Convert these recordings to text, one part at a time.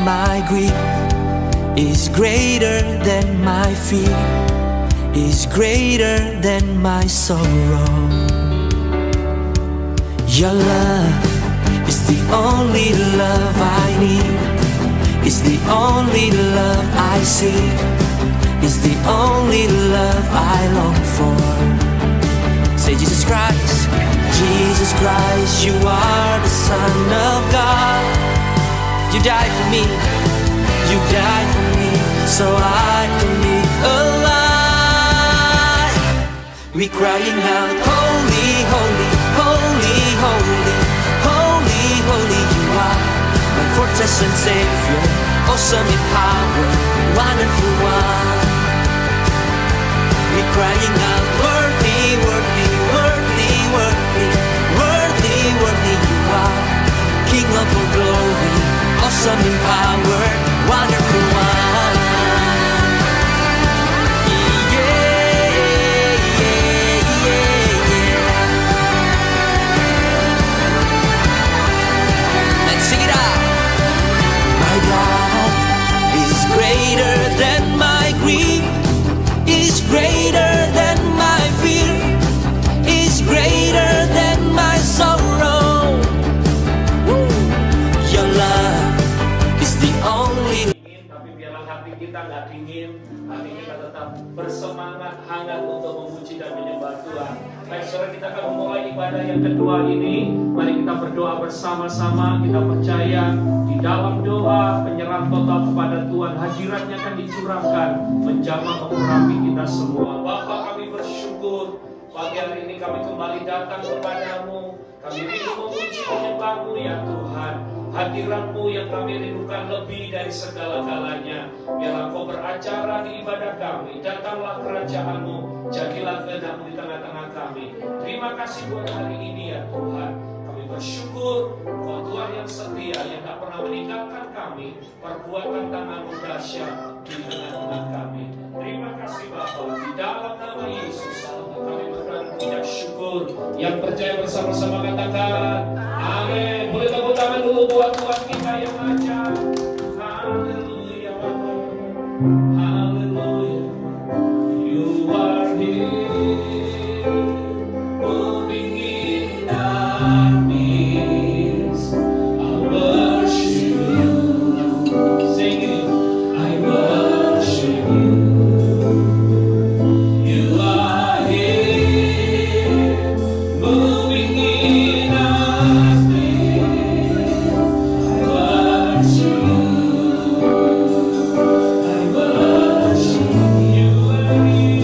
My grief is greater than my fear, is greater than my sorrow. Your love is the only love I need, is the only love I seek, is the only love I long for. Say Jesus Christ, Jesus Christ, you are the Son of God. You died for me, you died for me, so I can be alive. We crying out, holy, holy, holy, holy, holy, holy, you are my fortress and Savior, awesome in power, wonderful one. We crying out, worthy, worthy, worthy, worthy, worthy, worthy, you are King of all glory, awesome in power, wonderful one. Yeah, yeah, yeah, yeah. Let's sing it out. My God is greater than my grief, is greater than my fear, is greater than my sorrow. Your love is the only. Tapi biarlah hati kita nggak dingin, hati kita tetap bersemangat, hangat untuk memuji dan menyembah Tuhan. Baik, saudara, kita akan memulai ibadah yang kedua ini. Mari kita berdoa bersama-sama. Kita percaya di dalam doa penyerahan total kepada Tuhan, hadiratnya akan dicurahkan, menjamah mengurapi kita semua. Bapa, kami bersyukur pagi hari ini kami kembali datang kepadamu. Kami rindu memuji menyembahmu ya Tuhan. Hadirat-Mu yang kami rindukan lebih dari segala-galanya. Biarlah Kau beracara di ibadah kami. Datanglah kerajaan-Mu, jadilah kehendak-Mu di tengah-tengah kami. Terima kasih buat hari ini ya Tuhan. Kami bersyukur Kau Tuhan yang setia, yang tak pernah meninggalkan kami. Perbuatan tangan-Mu dahsyat di tengah-tengah kami. Terima kasih Bapa, di dalam nama Yesus kami berdoa dan punya syukur. Yang percaya bersama-sama katakan amin. Boleh tepuk tangan dulu buat Tuhan kita yang ajar. Haleluya, haleluya. You are here, moving in our midst. I worship you. Sing it. I worship you. You are here, moving in our midst. I worship you. I worship you. You are here.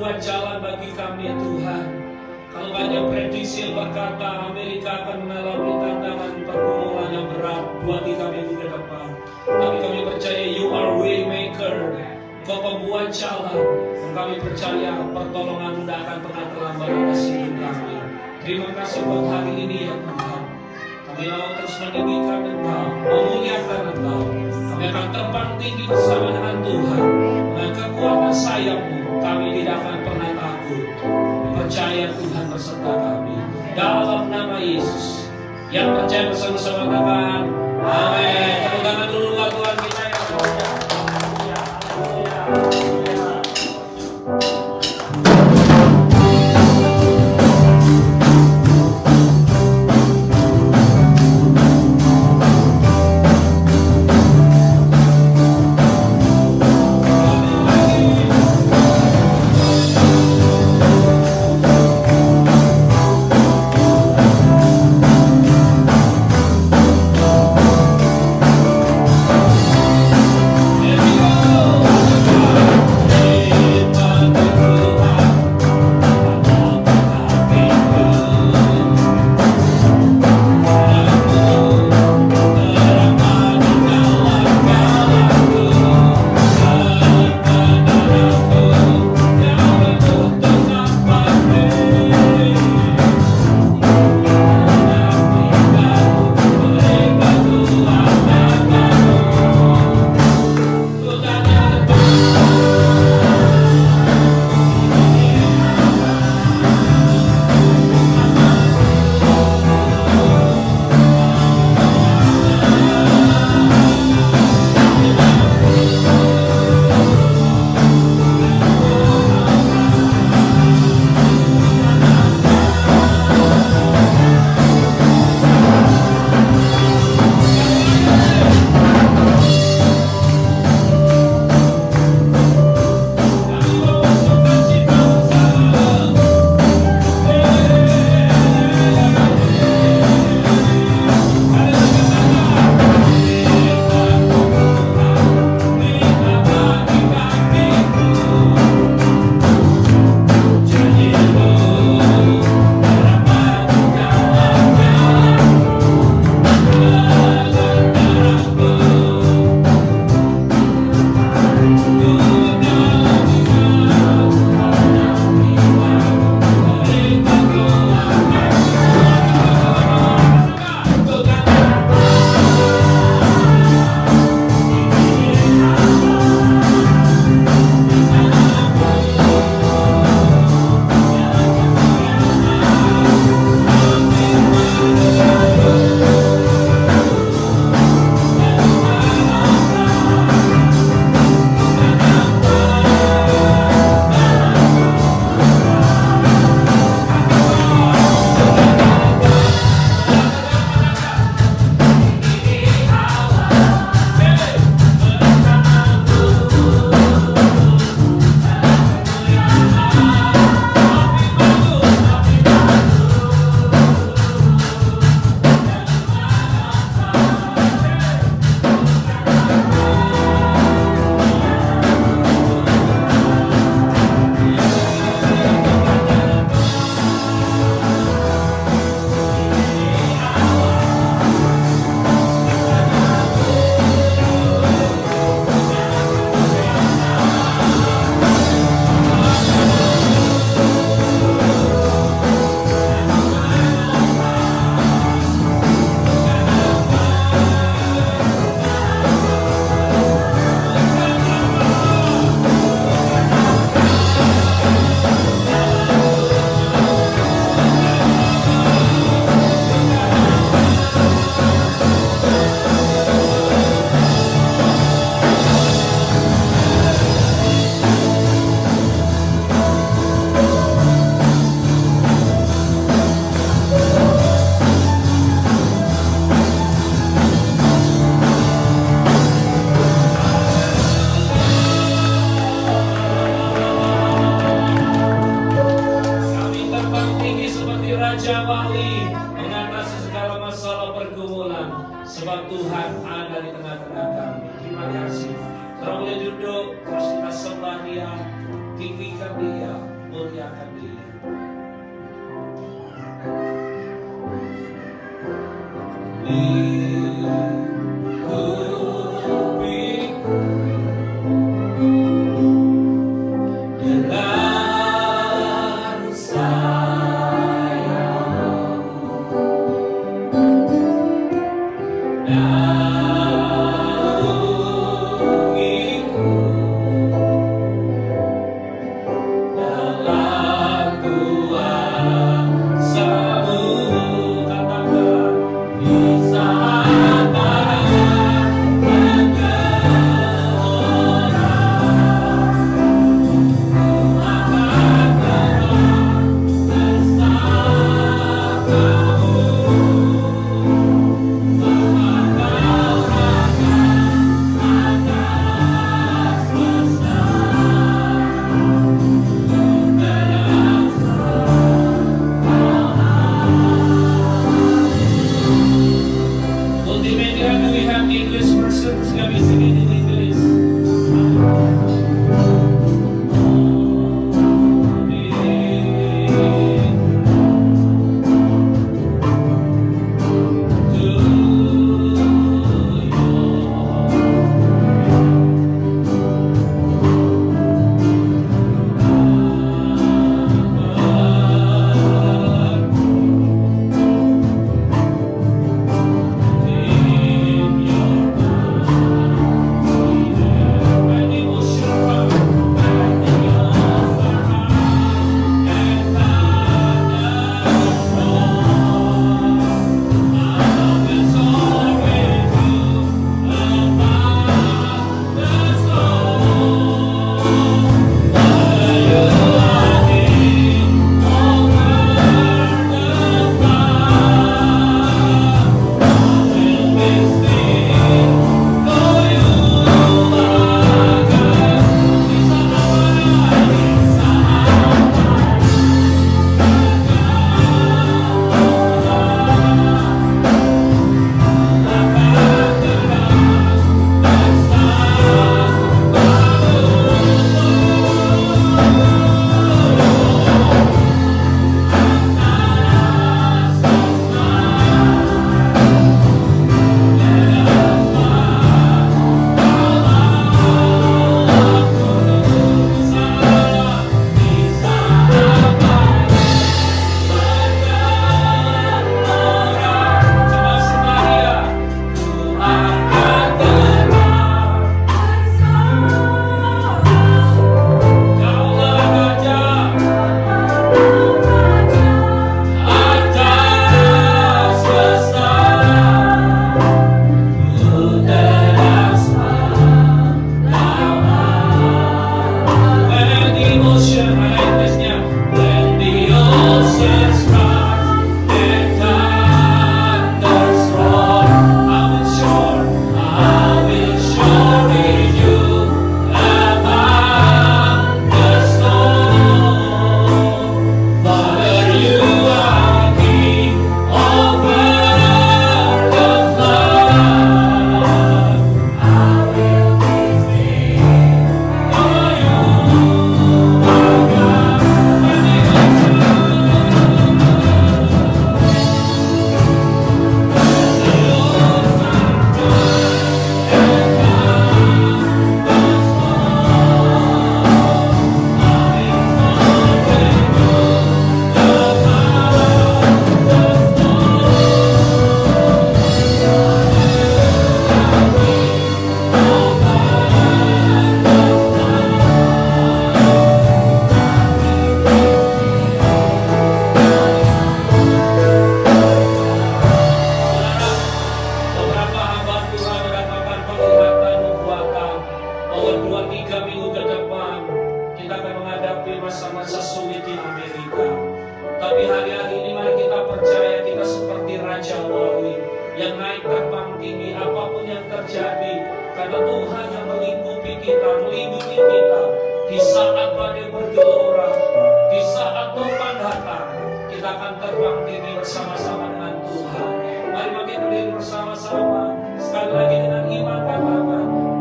buat jalan bagi kami Tuhan. Kalau banyak prediksi yang berkata Amerika akan mengalami tantangan pergumulan yang berat 2-3 minggu ke depan, tapi kami percaya You are way maker, Kau pembuat jalan, dan kami percaya pertolongan tidak akan pernah terlambat atas hidup kami. Terima kasih buat hari ini ya Tuhan. Kami mau terus meninggikan Engkau, memuliakan Engkau. Kami akan terbang tinggi bersama dengan Tuhan. Dengan kekuatan sayap-Mu, kami tidak akan pernah takut. Percaya Tuhan beserta kami. Dalam nama Yesus. Yang percaya bersama-sama katakan amin. Tepuk tangan dulu buat Tuhan kita yang mulia. sebab Tuhan ada di tengah-tengah kami. Terima kasih. Sekarang boleh duduk, terus kita sembah Dia, tinggikan Dia. muliakan Dia.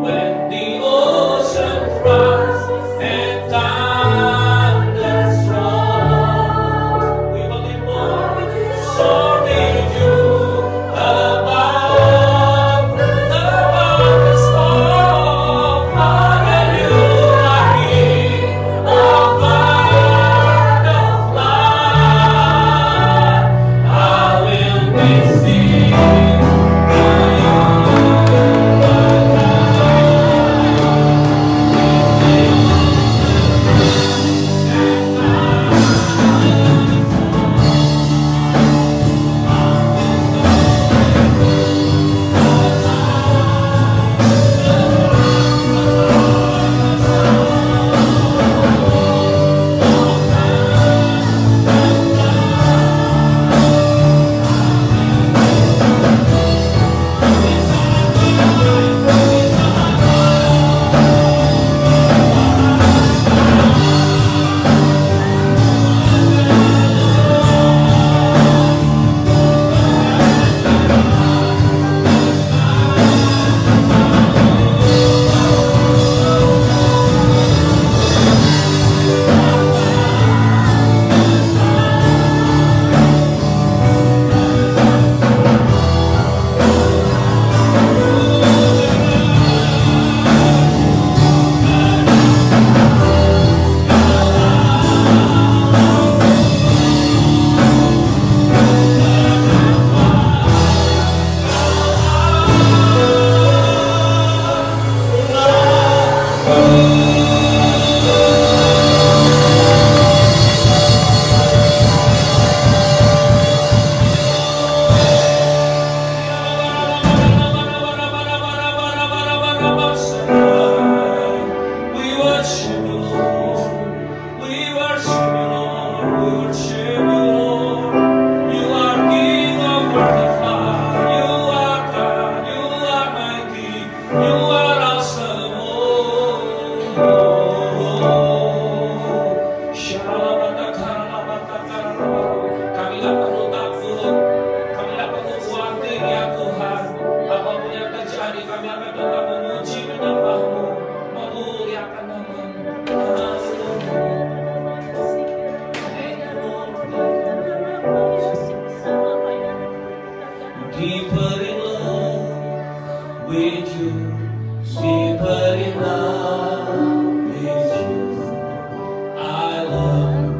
When the ocean cries and thunders Deeper in love with you, I love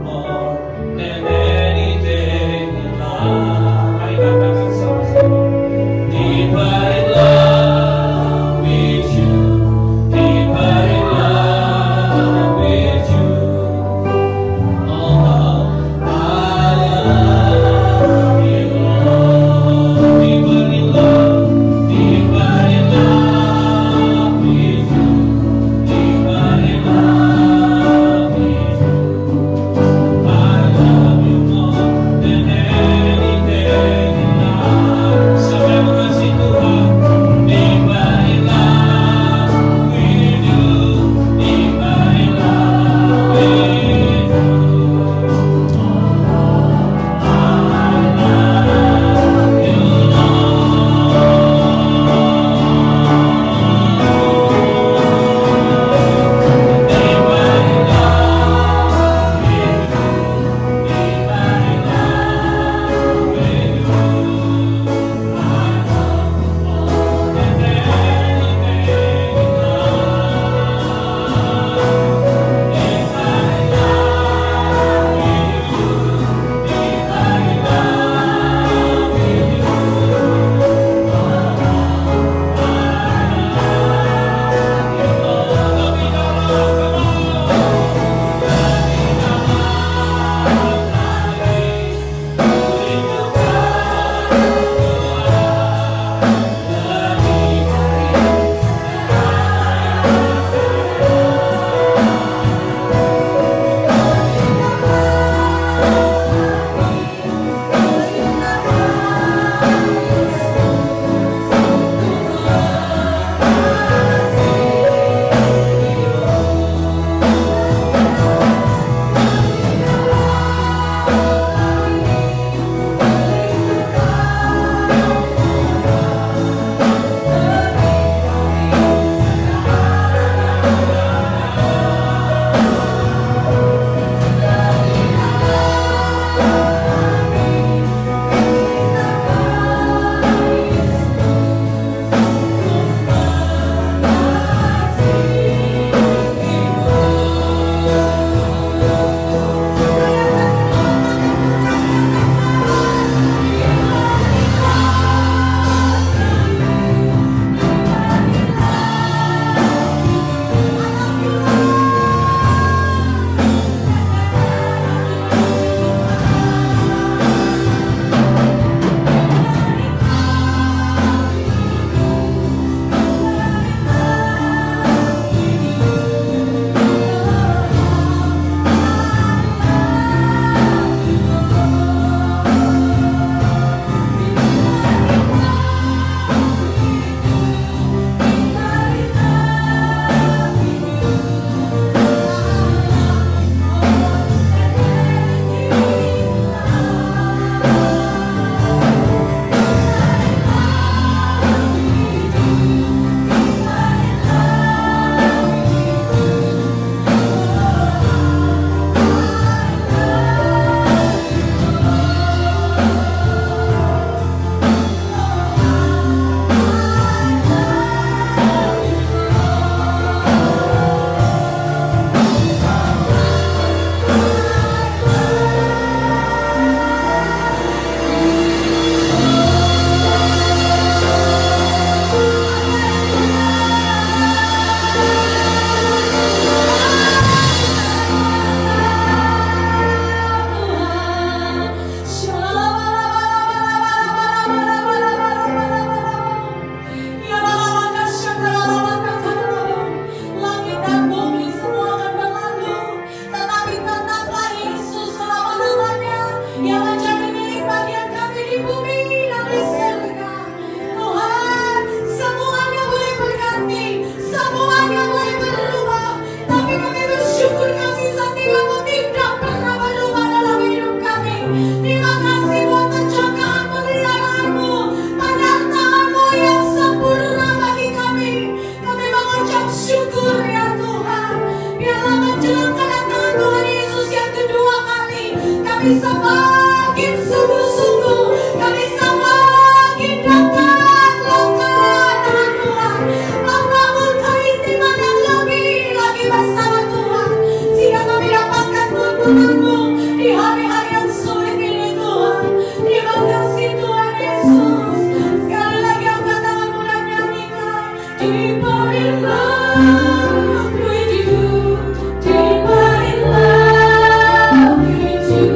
kami semakin sungguh-sungguh, kami semakin dekat lekat dengan Tuhan, membangun keintiman yang lebih lagi bersama Tuhan, sehingga kami dapatkan tuntunanmu di hari-hari yang sulit ini Tuhan. Terima kasih Tuhan Yesus. Sekali lagi angkat tanganmu dan nyanyikan, deeper in love with you, deeper in love with you.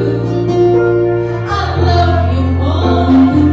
I love you more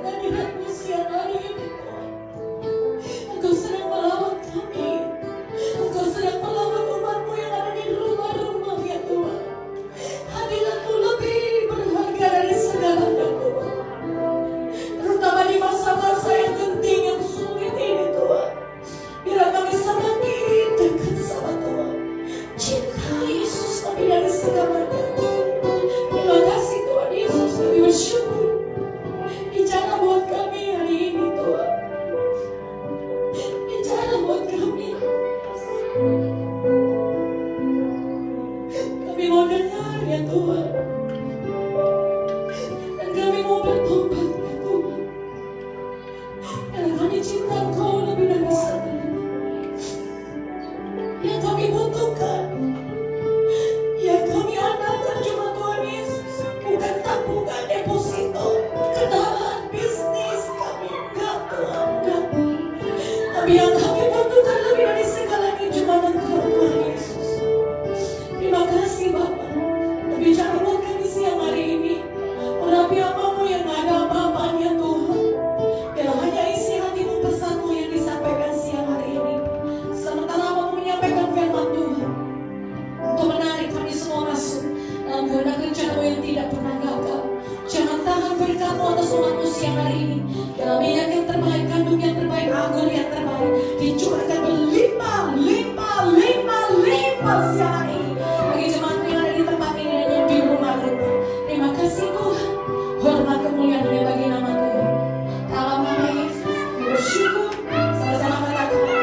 kehadiran-Mu siang hari ini Tuhan. Engkau sedang melawat kami. Engkau sedang melawat umat-Mu yang ada di rumah-rumah ya Tuhan. Hadirat-Mu lebih berharga dari segalanya Tuhan. Terutama di masa-masa yang genting, yang sulit ini Tuhan. Biar kami semakin dekat sama Tuhan. Cinta Yesus lebih dari segalanya. Terima kasih Tuhan Yesus, kami bersyukur. Bicara buat kami hari ini Tuhan. Bicara buat kami. Kami mau dengar ya Tuhan. Dan kami mau bertobat ya Tuhan. Karena kami cinta Engkau lebih dari segalanya. Yang kami butuhkan, yang kami andalkan cuma Tuhan Yesus. Bukan tabungan deposito, kendaraan bisnis kami, enggak Tuhan, enggak. Tapi yang kami butuhkan lebih dari segalanya cuma Engkau Tuhan Yesus. Terima kasih Bapa. Berbicara buat kami siang hari ini. Urapi apa-Mu yang ada apa-apanya Tuhan. Biar hanya isi hati-Mu, pesan-Mu yang disampaikan siang hari ini. Sementara Mu menyampaikan firman Tuhan, untuk menarik kami semua masuk dalam kehendak rencana-Mu yang tidak pernah gagal. Jangan tahan berkat-Mu atas umat-Mu siang hari ini. Dalam minyak yang terbaik, kandung yang terbaik, anggur yang terbaik, dicurahkan berlimpah siang hari ini bagi jemaat-Mu yang ada di tempat ini dan yang di rumah-rumah. Terima kasih Tuhan. Hormat kemuliaan hanya bagi nama Tuhan. Dalam nama Yesus, kami bersyukur. Sama-sama katakan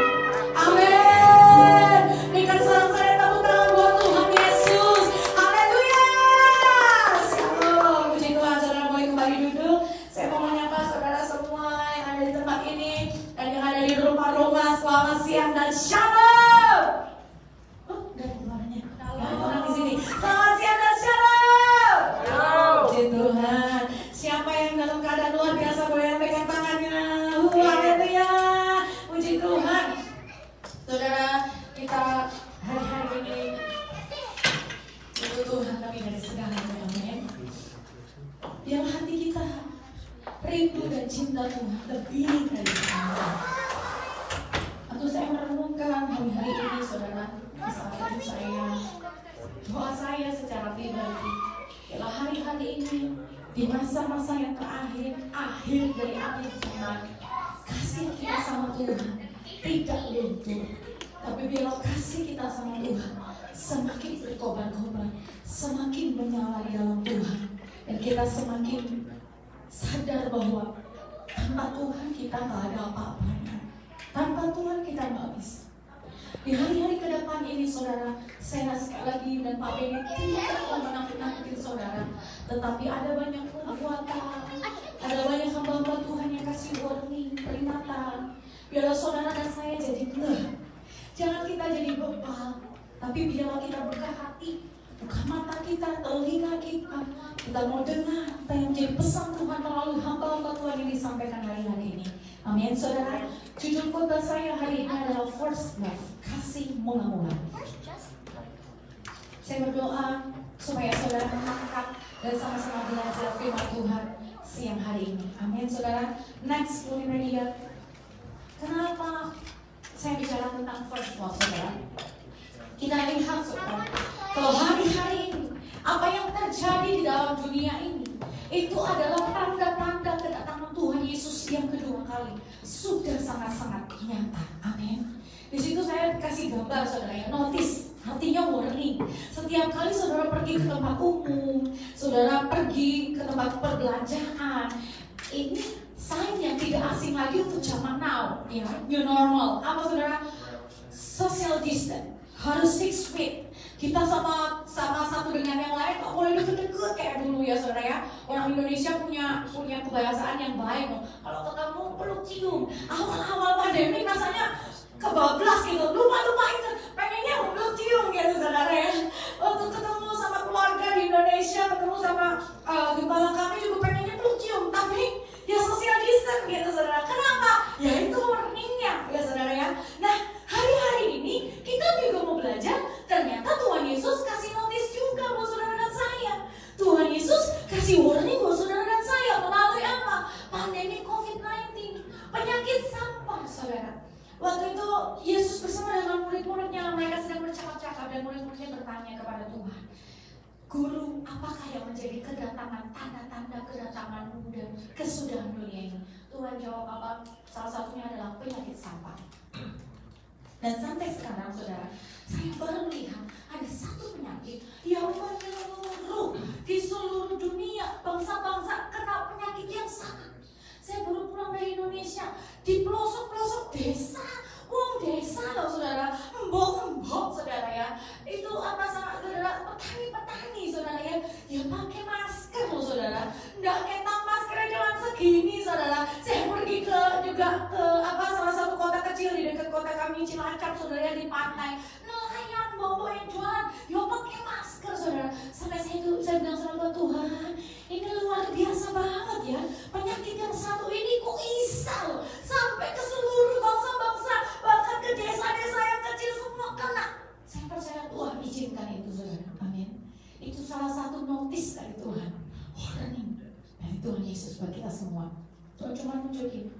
amin. Berikan salam-salam dan tepuk tangan buat Tuhan Yesus. Haleluya. Shalom. Puji Tuhan. Saudara boleh kembali duduk. Saya mau menyapa saudara semua yang ada di tempat ini dan yang ada di rumah-rumah. Selamat siang dan shalom. Oh, enggak ada suaranya. Ada orang di sini. Selamat siang dan shalom. Puji Tuhan. Siapa yang dalam keadaan luar biasa boleh pegang tangannya. Haleluya. Puji Tuhan. Saudara, kita hari-hari ini itu Tuhan kami dari segalanya. Amin. Biar hati kita rindu dan cinta Tuhan lebih dari segalanya. Waktu saya merenungkan hari-hari ini saudara, saat itu doa saya secara pribadi ialah hari-hari ini di masa-masa yang terakhir, akhir dari akhir zaman, kasih kita sama Tuhan tidak luntur, tapi biar kasih kita sama Tuhan semakin berkobar-kobar, semakin menyala di dalam Tuhan, dan kita semakin sadar bahwa tanpa Tuhan kita nggak ada apa-apanya, tanpa Tuhan kita nggak bisa. Di hari-hari ke depan ini saudara, saya sekali lagi dan Pak Beni tidak mau menakut-nakutin saudara, tetapi ada banyak perbuatan, ada banyak hamba-hamba Tuhan yang kasih warning, peringatan. Biarlah saudara dan saya jadi ngeh. Jangan kita jadi bebal, tapi biarlah kita buka hati, buka mata kita, telinga kita. Kita mau dengar apa yang menjadi pesan Tuhan melalui hamba-hamba Tuhan yang disampaikan hari-hari ini. Amin saudara. Judul khotbah saya hari ini adalah First Love, kasih mula-mula. Saya berdoa supaya saudara menangkap dan sama-sama belajar firman Tuhan siang hari ini. Amin saudara. Next, boleh lihat. Kenapa saya bicara tentang first love saudara? Kita lihat saudara, kalau hari-hari ini apa yang terjadi di dalam dunia ini itu adalah tanda-tanda kedatangan Tuhan Yesus yang kedua kali sudah sangat-sangat nyata. Amin. Di situ saya kasih gambar saudara ya, notice, artinya warning. Setiap kali saudara pergi ke tempat umum, saudara pergi ke tempat perbelanjaan, ini sign yang tidak asing lagi untuk zaman now, ya, new normal. Apa saudara? Social distance, harus 6 feet. Kita sama satu dengan yang lain nggak boleh deket-deket kayak dulu ya saudara ya. Orang Indonesia punya kebiasaan yang baik. Kalau ketemu peluk cium. Awal-awal pandemi rasanya kebablas gitu. Lupa itu pengennya peluk cium gitu saudara ya. Waktu ketemu sama keluarga di Indonesia, ketemu sama gembala kami juga pengennya peluk cium. Tapi ya social distance gitu saudara. Kenapa? Ya itu warningnya ya saudara ya. Nah hari-hari ini kita juga mau belajar. Ternyata Tuhan Yesus kasih notis juga buat saudara dan saya. Tuhan Yesus kasih warning buat saudara dan saya melalui apa? Pandemi bertanya kepada Tuhan, Guru, apakah yang menjadi kedatangan, tanda-tanda kedatanganmu dan kesudahan dunia ini? Tuhan jawab apa? Salah satunya adalah penyakit sampah. Dan sampai sekarang saudara, saya baru melihat ada satu penyakit yang menyeluruh di seluruh dunia. Bangsa-bangsa kena penyakit yang sama. Saya baru pulang dari Indonesia, di pelosok-pelosok desa, desa loh saudara, embok-embok saudara ya. Itu apa sama saudara, petani-petani saudara ya, ya pakai masker loh saudara. Nggak ketam maskernya cuma segini saudara. Saya pergi juga ke salah satu kota kecil di dekat kota kami Cilacap saudara, di pantai. Nelayan bawa yang jualan, ya pakai masker saudara. Sampai saya bilang sama Tuhan, ini luar biasa banget ya. Penyakit yang satu ini kok bisa loh sampai ke seluruh bangsa-bangsa, bahkan ke desa-desa yang kecil semua kena. Saya percaya Tuhan izinkan itu saudara. Amin. Itu salah satu notis dari Tuhan, warning dari Tuhan Yesus buat kita semua. Tuhan cuma nunjukin,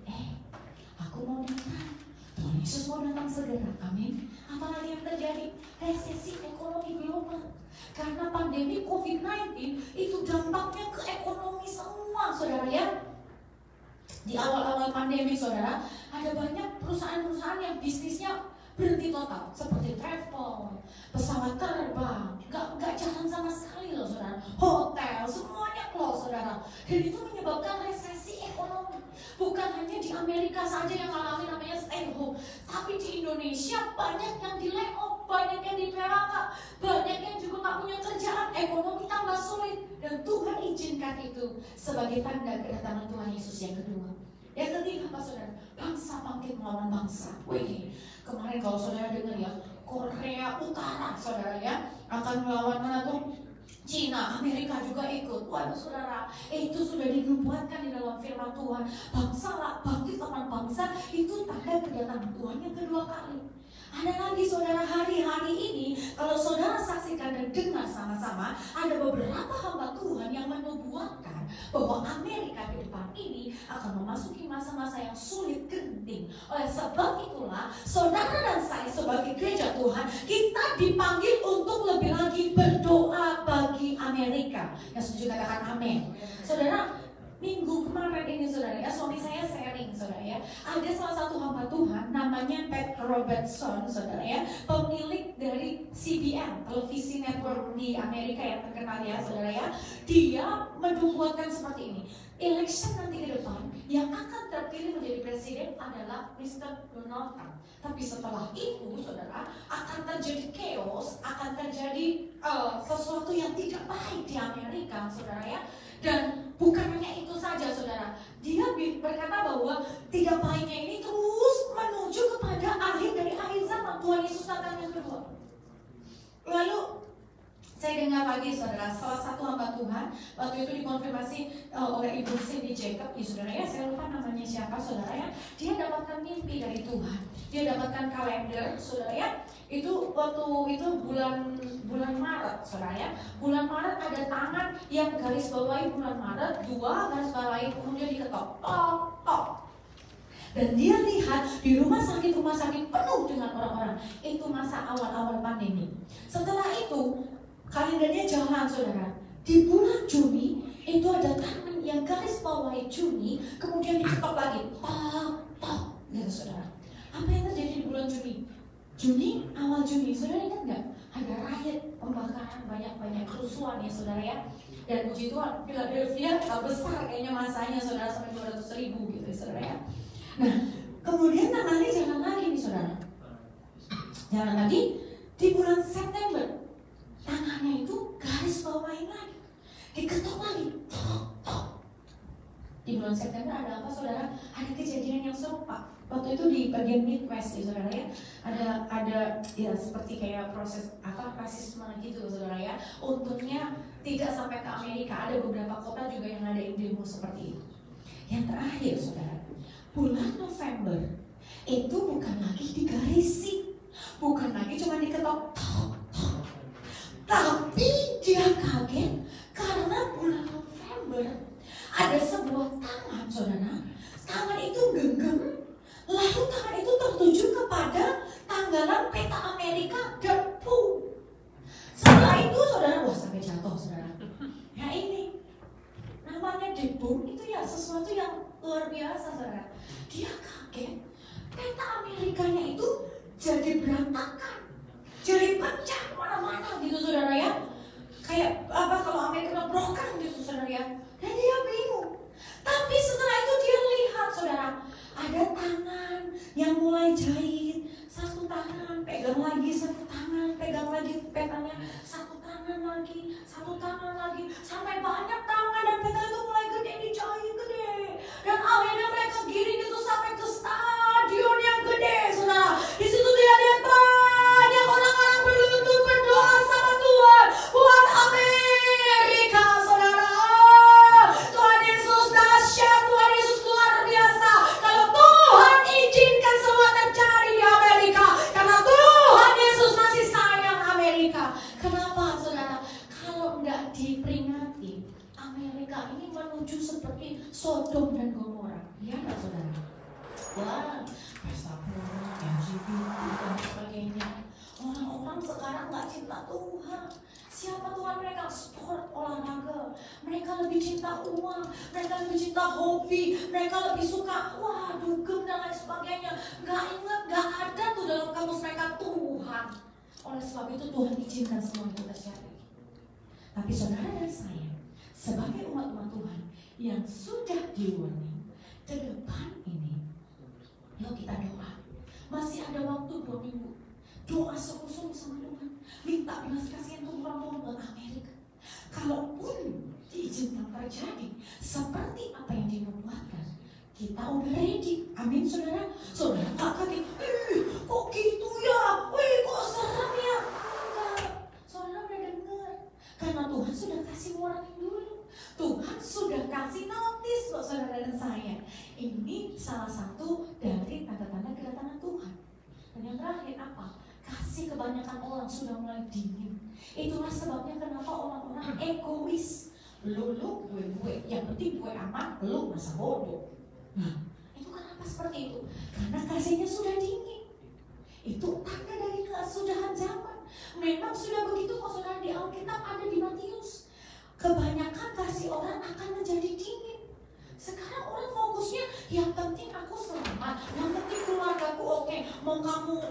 aku mau datang. Tuhan Yesus mau datang segera. Amin. Apalagi yang terjadi, resesi ekonomi global. Karena pandemi COVID-19 itu dampaknya ke ekonomi semua saudara ya. Di awal-awal pandemi saudara, ada banyak perusahaan-perusahaan yang bisnisnya berhenti total, seperti travel, pesawat terbang, nggak jalan sama sekali loh saudara, hotel, semuanya close saudara. Dan itu menyebabkan resesi ekonomi. Bukan hanya di Amerika saja yang alami namanya stay home, tapi di Indonesia banyak yang di layoff, banyak yang di PHK, banyak yang juga nggak punya kerjaan, ekonomi tambah sulit. Dan Tuhan izinkan itu sebagai tanda kedatangan Tuhan Yesus yang kedua. Yang ketiga apa saudara? Bangsa bangkit melawan bangsa. Wih, kemarin kalau saudara dengar ya, Korea Utara saudara ya akan melawan mana tuh? Cina, Amerika juga ikut. Waduh saudara, itu sudah dinubuatkan di dalam firman Tuhan. Bangsa lah bangkit lawan bangsa, itu tanda kedatangan Tuhan yang kedua kali. Ada lagi saudara, hari-hari ini kalau saudara saksikan dan dengar sama-sama, ada beberapa hamba Tuhan yang menubuatkan bahwa Amerika ke depan ini akan memasuki masa-masa yang sulit genting. Oleh sebab itulah saudara dan saya sebagai gereja Tuhan, kita dipanggil untuk lebih lagi berdoa bagi Amerika. Yang setuju katakan amin. Saudara, minggu kemarin ini saudara ya, suami saya sharing saudara ya, ada salah satu hamba Tuhan namanya Pat Robertson saudara ya, pemilik dari CBN, televisi network di Amerika yang terkenal ya saudara ya. Dia menubuatkan seperti ini, election nanti ke depan yang akan terpilih menjadi presiden adalah Mr. Donald Trump. Tapi setelah itu saudara, akan terjadi chaos, akan terjadi sesuatu yang tidak baik di Amerika saudara ya. Dan bukan hanya itu saja saudara, dia berkata bahwa tidak baiknya ini terus menuju kepada akhir dari akhir zaman. Tuhan Yesus datang yang kedua. Lalu saya dengar lagi saudara, salah satu hamba Tuhan waktu itu dikonfirmasi oleh Ibu Cindy Jacob ya saudara ya, saya lupa namanya siapa saudara ya. Dia dapatkan mimpi dari Tuhan, dia dapatkan kalender saudara ya. Itu waktu itu bulan Maret saudara ya. Bulan Maret ada tangan yang garis bawahi bulan Maret, 2 garis bawahi kemudian diketok tok. Dan dia lihat di rumah sakit penuh dengan orang-orang. Itu masa awal-awal pandemi. Setelah itu kalendernya jalan saudara. Di bulan Juni itu ada tangan yang garis bawahi Juni, kemudian diketok lagi tok gitu saudara. Apa yang terjadi di bulan Juni? Awal Juni, saudara ingat nggak? Ada riot, pembakaran, banyak kerusuhan ya saudara ya. Dan puji Tuhan, Philadelphia besar kayaknya masanya saudara, sampai 200.000 gitu ya saudara ya. Nah, kemudian tangannya jalan lagi nih saudara. Jalan lagi di bulan September. Tangannya itu garis bawahi lagi, diketok lagi tok. Di bulan September ada apa saudara? Ada kejadian yang serupa. Waktu itu di bagian Midwest ya saudara ya, ada ya seperti kayak proses rasisme gitu saudara ya. Untungnya tidak sampai ke Amerika, ada beberapa kota juga yang ada demo seperti itu. Yang terakhir saudara, bulan November itu bukan lagi digarisi, bukan lagi cuma diketok tok, tapi dia kaget karena bulan November ada sebuah tangan saudara. Tangan itu genggam, lalu tangan itu tertuju kepada tanggalan peta Amerika dan boom. itu ya sesuatu yang luar biasa, saudara. Dia kaget, peta Amerikanya itu jadi berantakan, jadi pecah mana-mana gitu, saudara ya. Kayak apa kalau Amerika broken gitu, saudara ya. Dan dia bingung. Tapi setelah itu dia lihat, saudara, ada tangan yang mulai jahit. Satu tangan, pegang lagi satu tangan, pegang lagi petanya, satu tangan lagi, sampai banyak tangan dan peta itu mulai gede, dijahit gede. Dan akhirnya mereka giring itu sampai ke stadion yang gede, saudara. Di situ dia lihat banyak orang-orang berlutut berdoa sama Tuhan buat Amerika, saudara. Tuhan Yesus dahsyat, Tuhan Yesus luar biasa. Kalau Tuhan izinkan semua terjadi di Amerika, karena Tuhan Yesus masih sayang Amerika. Kenapa, saudara? Kalau tidak diperingati, Amerika ini menuju seperti Sodom dan Gomora. Iya nggak, saudara? Wah, pesta pora, LGBT dan sebagainya. Orang-orang sekarang nggak cinta Tuhan. Siapa Tuhan mereka? Sport, olahraga. Mereka lebih cinta uang, mereka lebih cinta hobi, mereka lebih suka dugem dan lain sebagainya. Nggak ingat, nggak ada tuh dalam kamus mereka Tuhan. Oleh sebab itu Tuhan izinkan semua itu terjadi. Tapi saudara dan saya, sebagai umat-umat Tuhan yang sudah di-warning, ke depan ini, yuk kita doa. Masih ada waktu 2 minggu. Doa sungguh-sungguh sama Tuhan. Minta belas kasihan Tuhan buat Amerika. Kalaupun diizinkan terjadi seperti apa yang dinubuatkan, kita udah ready. Amin, saudara. Saudara nggak kaget, kok gitu ya? Kok serem ya? Enggak. Saudara udah dengar. Karena Tuhan sudah kasih warning dulu. Tuhan sudah kasih notis buat saudara dan saya. Ini salah satu dari tanda-tanda kedatangan Tuhan. Dan yang terakhir apa? Kasih kebanyakan orang sudah mulai dingin. Itulah sebabnya kenapa orang-orang egois. Lu, gue. Yang penting gue aman, lu masa bodoh. Itu kenapa seperti itu? Karena kasihnya sudah dingin. Itu tanda dari kesudahan zaman. Memang sudah begitu kok, saudara. Di Alkitab ada di Matius. Kebanyakan kasih orang akan menjadi dingin. Sekarang orang fokusnya yang penting aku selamat, yang penting keluargaku oke. Mau kamu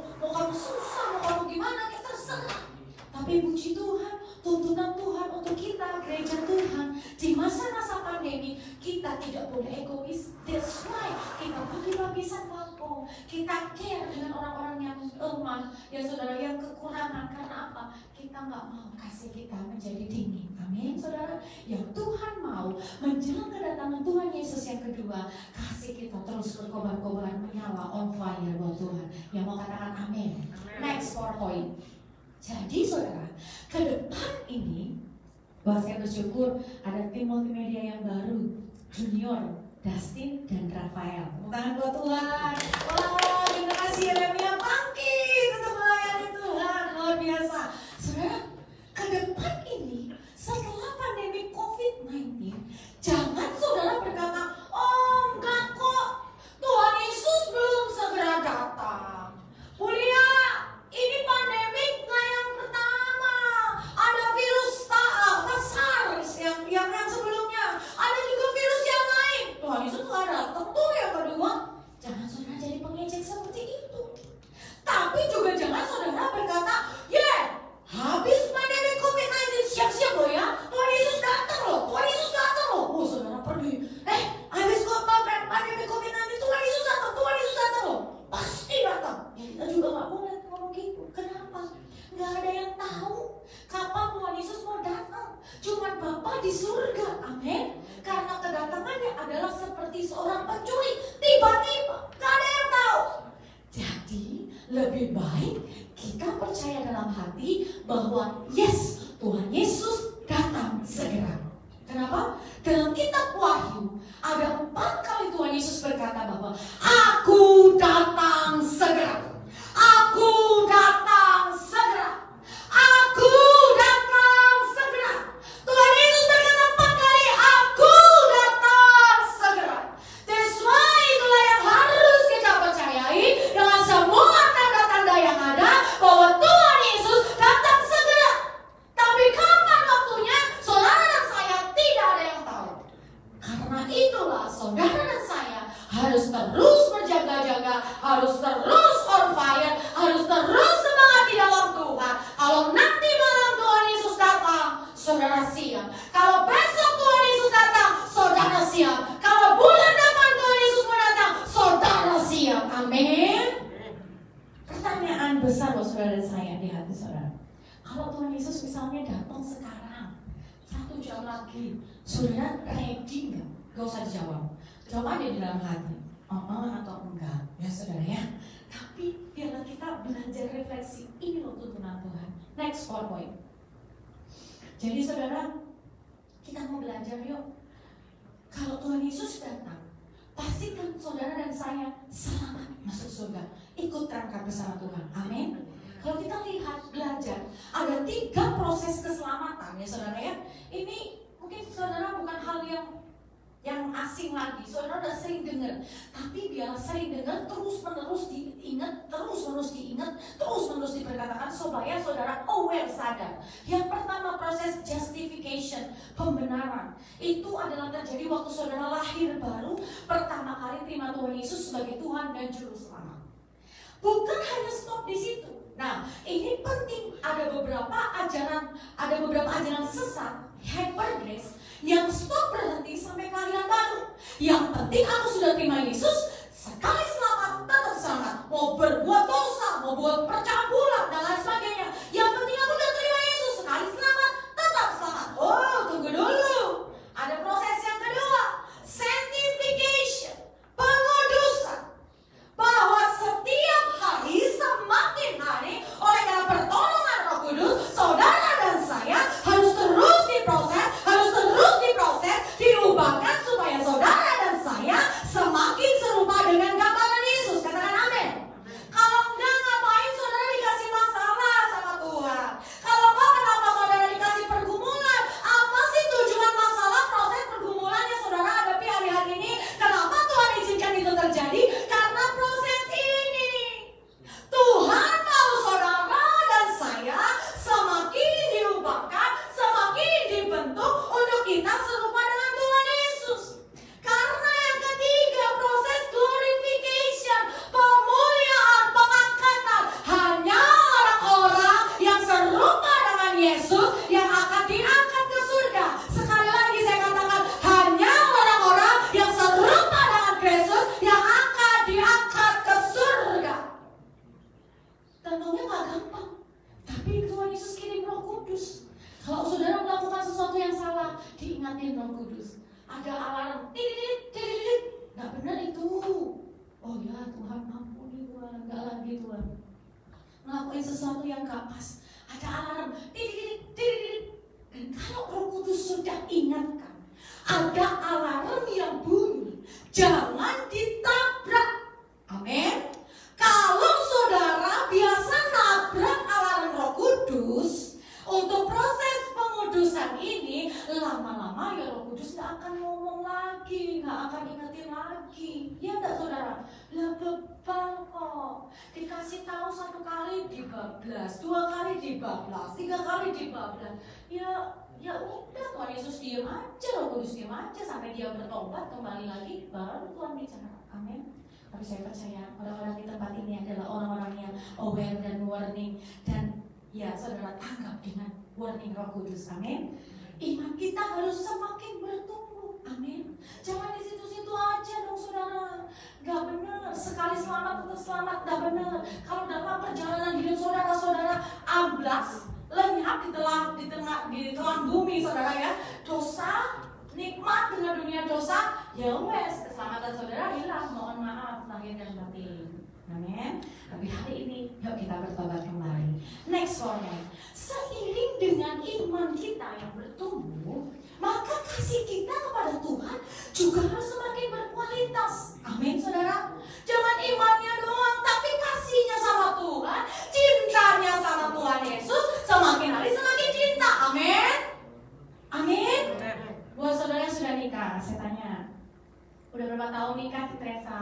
susah, mau kamu gimana, ya terserah. Tapi puji Tuhan, tuntunan Tuhan untuk kita gereja Tuhan di masa-masa pandemi, kita tidak boleh egois. That's why kita bagi lapisan bangkong, kita care dengan orang-orang yang lemah, ya saudara, yang kekurangan. Karena apa? Kita nggak mau kasih kita menjadi dingin. Amin, saudara. Yang Tuhan mau menjelang kedatangan Tuhan Yesus yang kedua, kasih kita terus berkobar-kobar, menyala, on fire buat Tuhan. Yang mau katakan amin. Next PowerPoint. Jadi saudara, ke depan ini, saya bersyukur ada tim multimedia yang baru, Junior, Dustin, dan Rafael. Tepuk tangan buat Tuhan. Wah, terima kasih Yeremia, bangkit untuk melayani Tuhan, luar biasa. Saudara, ke depan ini, setelah pandemi COVID-19, jangan saudara berkata, oh enggak kok, Tuhan Yesus belum segera datang. Mulia, ini pandemi nggak yang pertama. Ada virus SARS yang sebelumnya. Ada juga virus yang lain. Tuhan Yesus nggak datang tuh yang kedua. Jangan saudara jadi pengejek seperti itu. Tapi juga jangan saudara berkata, habis pandemi COVID-19, siap-siap loh ya. Tuhan Yesus datang loh. Oh saudara pergi. Habis pandemi COVID-19, Tuhan Yesus datang loh. Pasti datang. Kita juga nggak boleh ngomong gitu. Kenapa? Nggak ada yang tahu kapan Tuhan Yesus mau datang. Cuman Bapa di surga. Amin. Karena kedatangannya adalah seperti seorang pencuri. Tiba-tiba nggak ada yang tahu. Jadi lebih baik kita percaya dalam hati bahwa yes, Tuhan Yesus datang segera. Kenapa? Dalam kitab Wahyu ada 4 kali Tuhan Yesus berkata bahwa aku datang segera. Aku datang segera. Aku datang segera. Tuhan Yesus berkata 4 kali, aku datang segera. That's why itulah yang harus kita percayai dengan semua tanda-tanda yang ada bahwa Tuhan Yesus datang segera. Tapi kapan waktunya, saudara dan saya tidak ada yang tahu. Karena siap. Kalau besok Tuhan Yesus datang, saudara siap. Kalau bulan depan Tuhan Yesus mau datang, saudara siap. Amin. Pertanyaan besar loh saudara dan saya di hati saudara. Kalau Tuhan Yesus misalnya datang sekarang, 1 jam lagi, saudara ready nggak? Gak usah dijawab. Coba aja di dalam hati, atau enggak, ya saudara ya. Tapi biarlah kita belajar refleksi, ini loh tuntunan Tuhan. Next point. Jadi saudara, kita mau belajar yuk. Kalau Tuhan Yesus datang, pastikan saudara dan saya selamat masuk surga, ikut terangkat bersama Tuhan. Amin. Kalau kita lihat, belajar, ada 3 proses keselamatan ya saudara ya. Ini mungkin saudara bukan hal yang asing lagi, saudara udah sering dengar. Tapi biarlah sering dengar, terus menerus diingat, terus menerus diperkatakan supaya saudara aware, sadar. Yang pertama, proses justification, pembenaran. Itu adalah terjadi waktu saudara lahir baru, pertama kali terima Tuhan Yesus sebagai Tuhan dan Juru Selamat. Bukan hanya stop di situ. Nah, ini penting. Ada beberapa ajaran sesat, hyper grace, yang stop berhenti sampai kelahiran baru. Yang penting aku sudah terima Yesus, sekali selamat tetap selamat. Mau berbuat dosa, mau buat percabulan dan lain sebagainya, yang penting aku sudah terima Yesus, sekali selamat tetap selamat. Oh, tunggu dulu. Ada proses yang kedua, sanctification, pengudusan. Bahwa setiap hari, semakin hari, oleh karena pertolongan Roh Kudus, saudara dan saya harus terus diproses, diubahkan supaya saudara dan saya semakin serupa dengan gambaran Yesus. Katakan amin. Kalau enggak, ngapain saudara dikasih masalah sama Tuhan? Kalau enggak, kenapa saudara dikasih pergumulan? Apa sih tujuan masalah, proses pergumulan yang saudara hadapi hari-hari ini? Kenapa Tuhan izinkan itu terjadi? Karena proses ini Tuhan mau saudara dan saya semakin diubahkan, semakin dibentuk untuk kita serupa dengan Tuhan Yesus. Karena yang ketiga, proses glorification, pemuliaan, pengangkatan. Hanya orang-orang yang serupa dengan Yesus yang akan diangkat ke surga. Sekali lagi saya katakan, hanya orang-orang yang serupa dengan Yesus yang akan diangkat ke surga. Tentunya gak gampang, tapi Tuhan Yesus kirim Roh Kudus. Kalau saudara melakukan sesuatu yang salah, diingatin Roh Kudus. Ada alarm, titit, gak benar itu. Oh ya Tuhan, ampuni Tuhan, gak lagi Tuhan. Ngelakuin sesuatu yang gak pas, ada alarm, titit. Dan kalau Roh Kudus sudah ingatkan, ada alarm yang bunyi, jangan ditabrak. Amin. Kalau saudara biasa nabrak alarm Roh Kudus, untuk proses pengudusan ini, lama-lama ya Roh Kudus gak akan ngomong lagi, gak akan ingetin lagi. Ya enggak saudara? Lah beban kok. Dikasih tahu 1 kali dibablas, 2 kali dibablas, 3 kali dibablas. Ya udah, Tuhan Yesus diam aja, Roh Kudus diam aja sampai dia bertobat kembali lagi, baru Tuhan bicara. Amin. Tapi saya percaya orang-orang di tempat ini adalah orang-orang yang aware dan warning, dan ya saudara tanggap dengan warning Roh Kudus. Amin. Iman kita harus semakin bertumbuh. Amin. Jangan di situ-situ aja dong saudara. Gak benar. Sekali selamat tetap selamat, gak benar. Kalau dalam perjalanan hidup saudara amblas, lenyap di telan bumi saudara ya, dosa, nikmat dengan dunia dosa, ya wes, keselamatan saudara hilang. Mohon maaf lahir dan batin. Amin. Tapi hari ini yuk kita bertobat kembali. Next point. Seiring dengan iman kita yang bertumbuh, maka kasih kita kepada Tuhan juga harus semakin berkualitas. Amin saudara. Jangan imannya doang, tapi kasihnya sama Tuhan, cintanya sama Tuhan Yesus, semakin hari semakin cinta. Amin. Amin. Buat saudara yang sudah nikah, saya tanya, udah berapa tahun nikah Ci Teresa?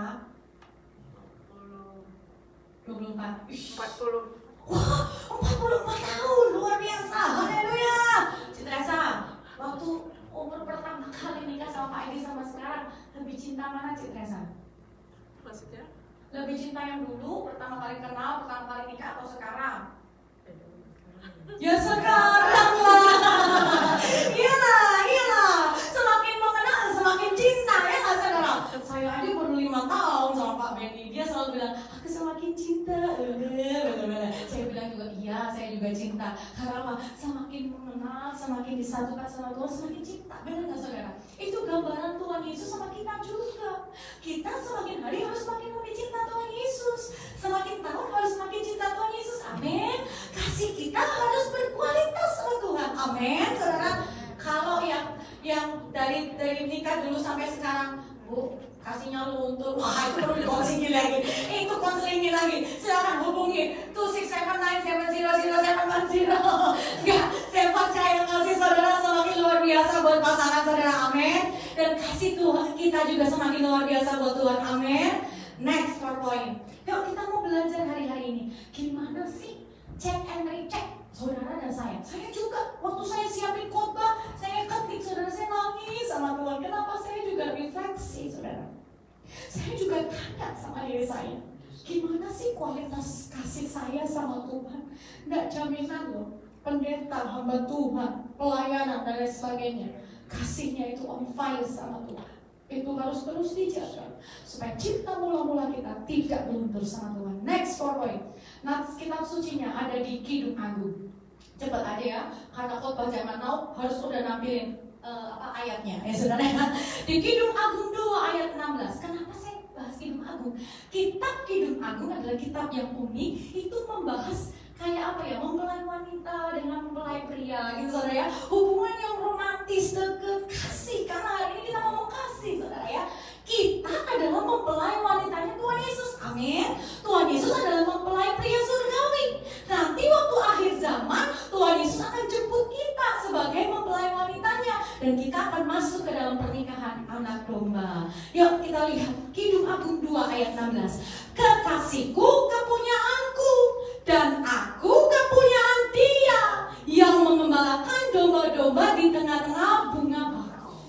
24. 40. Wah, 44 tahun, luar biasa. Haleluya. Ci Teresa, waktu umur pertama kali nikah sama Pak Edi sama sekarang, lebih cinta mana Ci Teresa? Maksudnya? Lebih cinta yang dulu, pertama kali kenal, pertama kali nikah, atau sekarang? Ya sekarang lah. Ya cinta. Karena apa? Semakin mengenal, semakin disatukan sama Tuhan, semakin cinta. Benar nggak saudara? Itu gambaran Tuhan Yesus sama kita juga. Kita semakin hari harus semakin lebih cinta Tuhan Yesus. Semakin tahun harus semakin cinta Tuhan Yesus. Amin. Kasih kita harus berkualitas sama Tuhan. Amin, saudara. Kalau yang dari nikah dulu sampai sekarang, Bu, kasihnya luntur, wah itu perlu dikonseling lagi. Itu konseling lagi. Silakan hubungi 267970710. Enggak, saya percaya kasih saudara semakin luar biasa buat pasangan saudara. Amin. Dan kasih Tuhan kita juga semakin luar biasa buat Tuhan. Amin. Next point. Yuk kita mau belajar hari-hari ini. Gimana sih check and recheck saudara dan saya? Saya juga waktu saya siapin khotbah, saya ketik saudara, saya nangis sama Tuhan. Kenapa? Saya juga refleksi saudara. Saya juga tanya sama diri saya, gimana sih kualitas kasih saya sama Tuhan? Nggak jaminan loh, pendeta, hamba Tuhan, pelayanan dan lain sebagainya, kasihnya itu on fire sama Tuhan. Itu harus terus dijaga supaya cinta mula-mula kita tidak luntur sama Tuhan. Next point. Nah, kitab sucinya ada di Kidung Agung. Cepat aja ya, karena khotbah zaman now harus udah nampilin ayatnya ya saudara. Di Kidung Agung 2 ayat 16. Kenapa saya bahas Kidung Agung? Kitab Kidung Agung adalah kitab yang unik. Itu membahas kayak apa ya, mempelai wanita dengan mempelai pria gitu saudara ya. Hubungan yang romantis, deket, kasih. Karena hari ini kita ngomong kasih saudara ya. Kita adalah mempelai wanitanya Tuhan Yesus. Amin. Tuhan Yesus adalah mempelai pria surgawi. Nanti waktu akhir zaman Tuhan Yesus akan jemput kita sebagai mempelai wanitanya, dan kita akan masuk ke dalam pernikahan anak domba. Yuk kita lihat Kidung Agung 2 ayat 16. Kekasihku kepunyaanku, dan aku kepunyaan Dia yang mengembalakan domba-domba di tengah-tengah bunga bakau.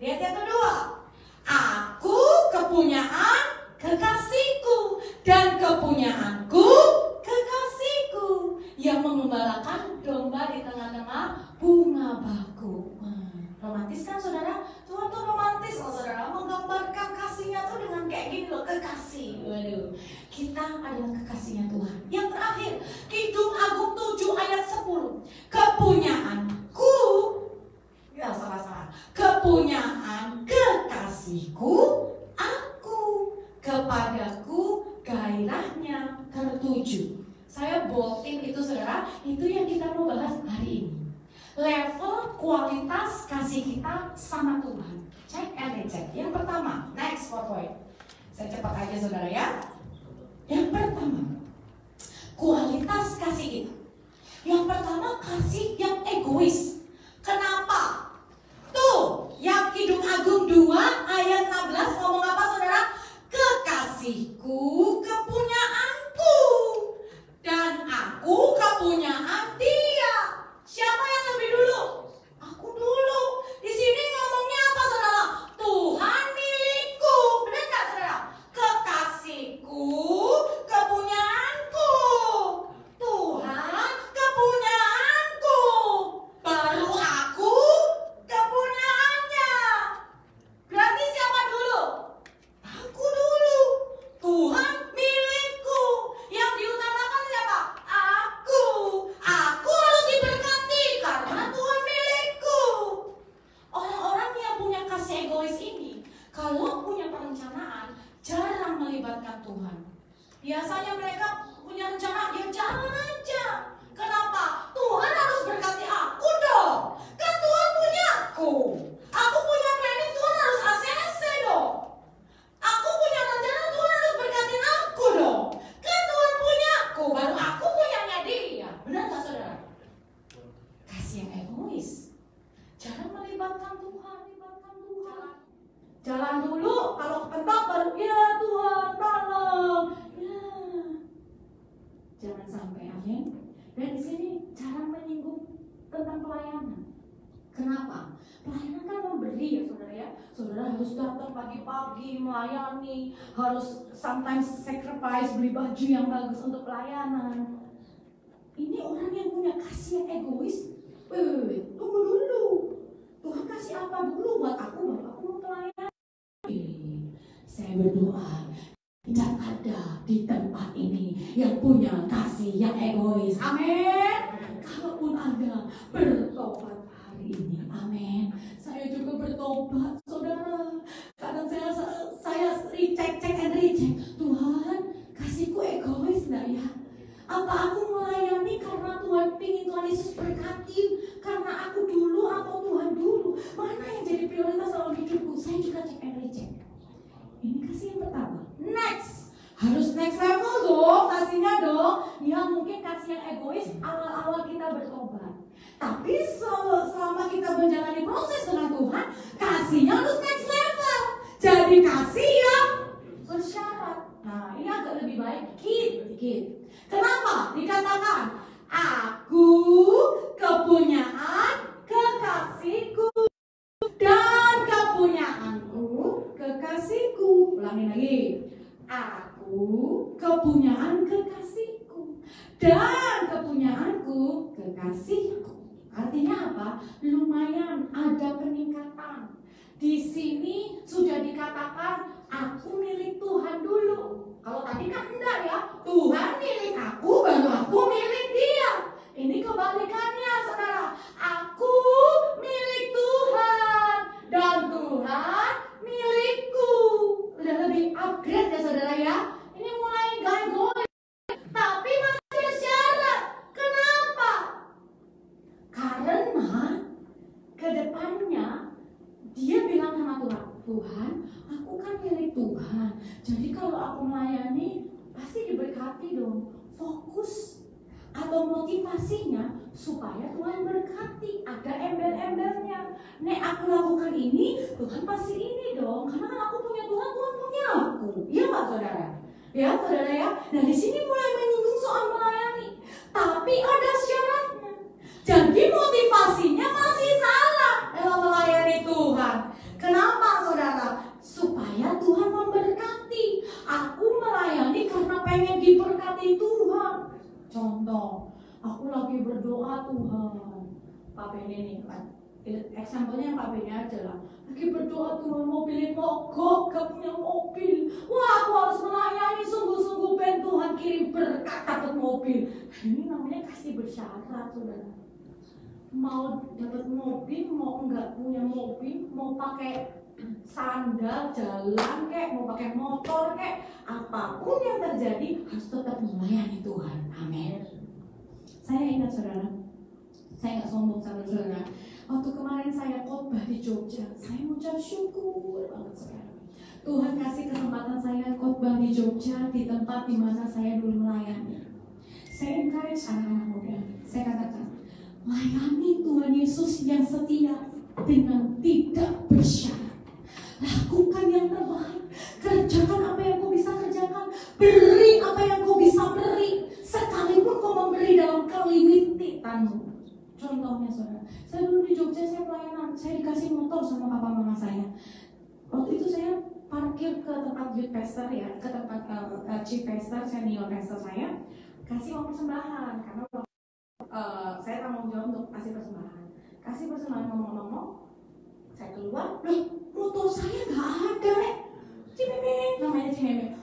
Lihat yang kedua. Aku kepunyaan kekasihku, dan kepunyaanku kekasihku yang mengembalakan domba di tengah-tengah bunga bakau. Romantis kan saudara? Tuhan tuh romantis loh saudara, menggambarkan kasihnya tuh dengan kayak gini loh, kekasih. Waduh, kita adalah kekasihnya Tuhan. Yang terakhir, Kidung Agung 7 ayat 10. Kepunyaanku, ya salah-salah, kepunyaan kekasihku, aku kepadaku gairahnya tertuju. Saya boldin itu saudara, itu yang kita mau bahas hari ini. Level kualitas kasih kita sama Tuhan. Check and recheck. Yang pertama, next point. Saya cepat aja saudara ya. Yang pertama, kualitas kasih kita. Yang pertama, kasih yang egois. Kenapa? Tuh, yang Kidung Agung 2 ayat 16 ngomong apa saudara? Kekasihku kepunyaanku, dan aku kepunyaan Dia. Siapa yang lebih dulu? Aku dulu. Di sini ngomongnya apa saudara? Tuhan milikku. Benar nggak saudara? Kekasihku kepunyaanku, Tuhan kepunyaanku, baru aku kepunyaannya. Berarti siapa dulu? Aku dulu. Tuhan milikku. Yang diutamakan siapa? Aku harus diberkati karena Tuhan milikku. Orang-orang yang punya kasih egois ini, kalau punya perencanaan, jarang melibatkan Tuhan. Biasanya mereka punya rencana, ya jalan aja. Kenapa? Tuhan harus berkati aku dong. Kan Tuhan punya aku. Aku punya planning, Tuhan harus ACC dong. Aku punya rencana, Tuhan harus berkatin aku dong. Kan Tuhan punya aku, baru aku punyanya Dia. Benar gak saudara? Kasih yang egois, jarang melibatkan Tuhan. Jalan dulu, kalau kepentok baru ya Tuhan tolong. Ya, jangan sampai, amin. Dan di sini jarang menyinggung tentang pelayanan. Kenapa? Pelayanan kan memberi ya saudara ya. Saudara harus datang pagi-pagi melayani, harus sometimes sacrifice, beli baju yang bagus untuk pelayanan. Ini orang yang punya kasih yang egois. Tunggu dulu. Tuhan kasih apa dulu buat aku, baru aku mau pelayanan. Saya berdoa tidak ada di tempat ini yang punya kasih yang egois. Amin. bertobat hari ini. Amin. Saya juga bertobat, saudara. Kadang saya cek and recheck. Tuhan, kasihku egois enggak ya? Apa aku melayani karena Tuhan pingin Tuhan Yesus berkati, karena aku dulu atau Tuhan dulu? Mana yang jadi prioritas dalam hidupku? Saya juga cek and recheck. Ini kasih yang pertama. Next, harus next level dong, kasihnya dong. Ya mungkin kasih yang egois awal-awal kita bertobat. Tapi selama kita menjalani proses dengan Tuhan, kasihnya harus next level. Jadi kasih yang bersyarat. Nah, ini agak lebih baik dikit. Kenapa? Dikatakan, aku kepunyaan kekasihku dan kepunyaanku kekasihku. Ulangi lagi. Aku kepunyaan kekasihku dan kepunyaanku kekasihku. Artinya apa? Lumayan ada peningkatan. Di sini sudah dikatakan aku milik Tuhan dulu. Kalau tadi kan enggak ya, Tuhan milik aku baru aku milik Dia. Ini kebalikannya, saudara. Aku milik Tuhan dan Tuhan milikku. Udah lebih upgrade ya, saudara ya. Ini mulai gak egois, tapi masih bersyarat. Kenapa? Karena kedepannya dia bilang sama Tuhan, Tuhan, aku kan milik Tuhan. Jadi kalau aku melayani pasti diberkati dong. Fokus atau motivasinya supaya Tuhan berkati. Ada embel-embelnya. Nek aku lakukan ini, Tuhan pasti ini dong. Karena kan aku punya Tuhan, Tuhan punya aku. Iya nggak, saudara? Ya, saudara ya. Nah di sini mulai menyinggung soal melayani. Tapi ada syaratnya. Jadi motivasinya masih salah dalam melayani Tuhan. Kenapa, saudara? Supaya Tuhan memberkati. Aku melayani karena pengen diberkati Tuhan. Contoh, aku lagi berdoa Tuhan. Pak Beni nih kan. Example-nya Pak Beni aja lah. Lagi berdoa Tuhan, mobilin mogok, gak punya mobil. Wah, aku harus melayani sungguh-sungguh, ben Tuhan kirim berkat dapat mobil. Ini namanya kasih bersyarat, saudara. Mau dapat mobil, mau enggak punya mobil, mau pakai sandal jalan kek, mau pakai motor kek, apapun yang terjadi harus tetap melayani Tuhan. Amin. Saya ingat, saudara, saya nggak sombong sama saudara. Waktu kemarin saya khotbah di Jogja, saya mengucap syukur banget, saudara. Tuhan kasih kesempatan saya khotbah di Jogja, di tempat di mana saya dulu melayani. Saya encourage anak-anak muda. Saya katakan, layani Tuhan Yesus yang setia dengan tidak bersyarat. Lakukan yang terbaik, kerjakan apa yang kau bisa kerjakan, beri apa yang kau bisa beri, sekalipun kau memberi dalam kelimitanmu. Contohnya, saudara, saya dulu di Jogja, saya pelayanan, saya dikasih motor sama papa mama saya. Waktu itu saya parkir ke tempat youth pastor ya, ke tempat chief pastor, senior pastor saya, kasih uang persembahan karena saya tanggung jawab untuk kasih persembahan ngomong-ngomong. Saya keluar, loh, motor saya nggak ada, Cimeme, namanya Cimeme,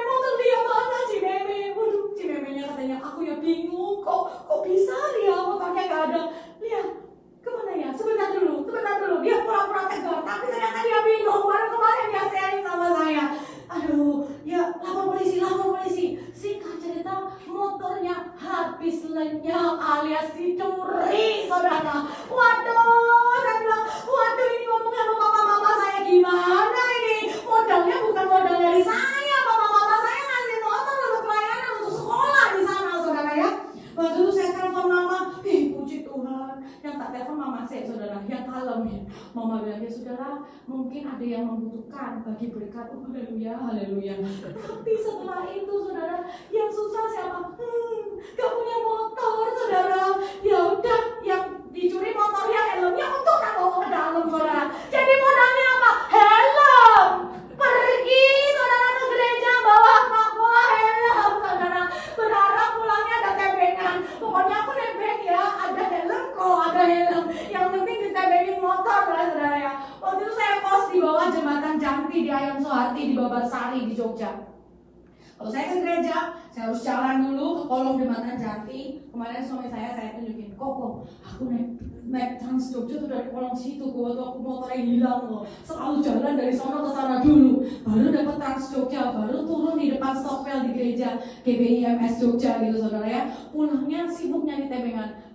motor dia mana Cimeme? Waduh, Cimemenya katanya, aku ya bingung, kok bisa dia motornya nggak ada? Lihat, kemana ya? Sebentar dulu, dia pura-pura tegar, tapi ternyata dia bingung. Baru kemarin dia sharing sama saya. Aduh, ya lapor polisi. Singkat cerita, motornya habis lenyap alias dicuri, saudara. Waduh, saya bilang, waduh, ini ngomong sama papa mama saya gimana ini? Modalnya bukan modal dari saya, papa mama saya ngasih motor untuk pelayanan untuk sekolah di sana, saudara ya. Waktu itu saya telepon mama, puji Tuhan, yang tak telepon mama saya, saudara, yang kalem ya. Mama bilang, ya saudara, mungkin ada yang membutuhkan bagi berkat. Haleluya. Tapi setelah itu, saudara, yang susah siapa? Gak punya motor, saudara. Ya udah, yang dicuri motornya, helmnya untuk tak bawa ke dalam, saudara. Jadi modalnya apa? Helm. Pergi, saudara, ke gereja bawa helm, saudara. Berharap pulangnya ada tebengan. Pokoknya aku nebeng ya, ada helm kok, ada helm. Yang penting ditebengin motor, saudara ya. Waktu itu saya kos di bawah jembatan Jangti di Ayam Soeharti di Babarsari di Jogja. Kalau saya ke gereja, saya harus jalan dulu ke kolong Jembatan Jati. Kemarin suami saya tunjukin, Koko, aku naik Trans Jogja tuh dari kolong situ, gua tuh aku motornya hilang loh. Selalu jalan dari sana ke sana dulu, baru dapat Trans Jogja, baru turun di depan Stockwell di gereja GBIMS Jogja gitu saudara ya. Pulangnya sibuk nyari tebengan.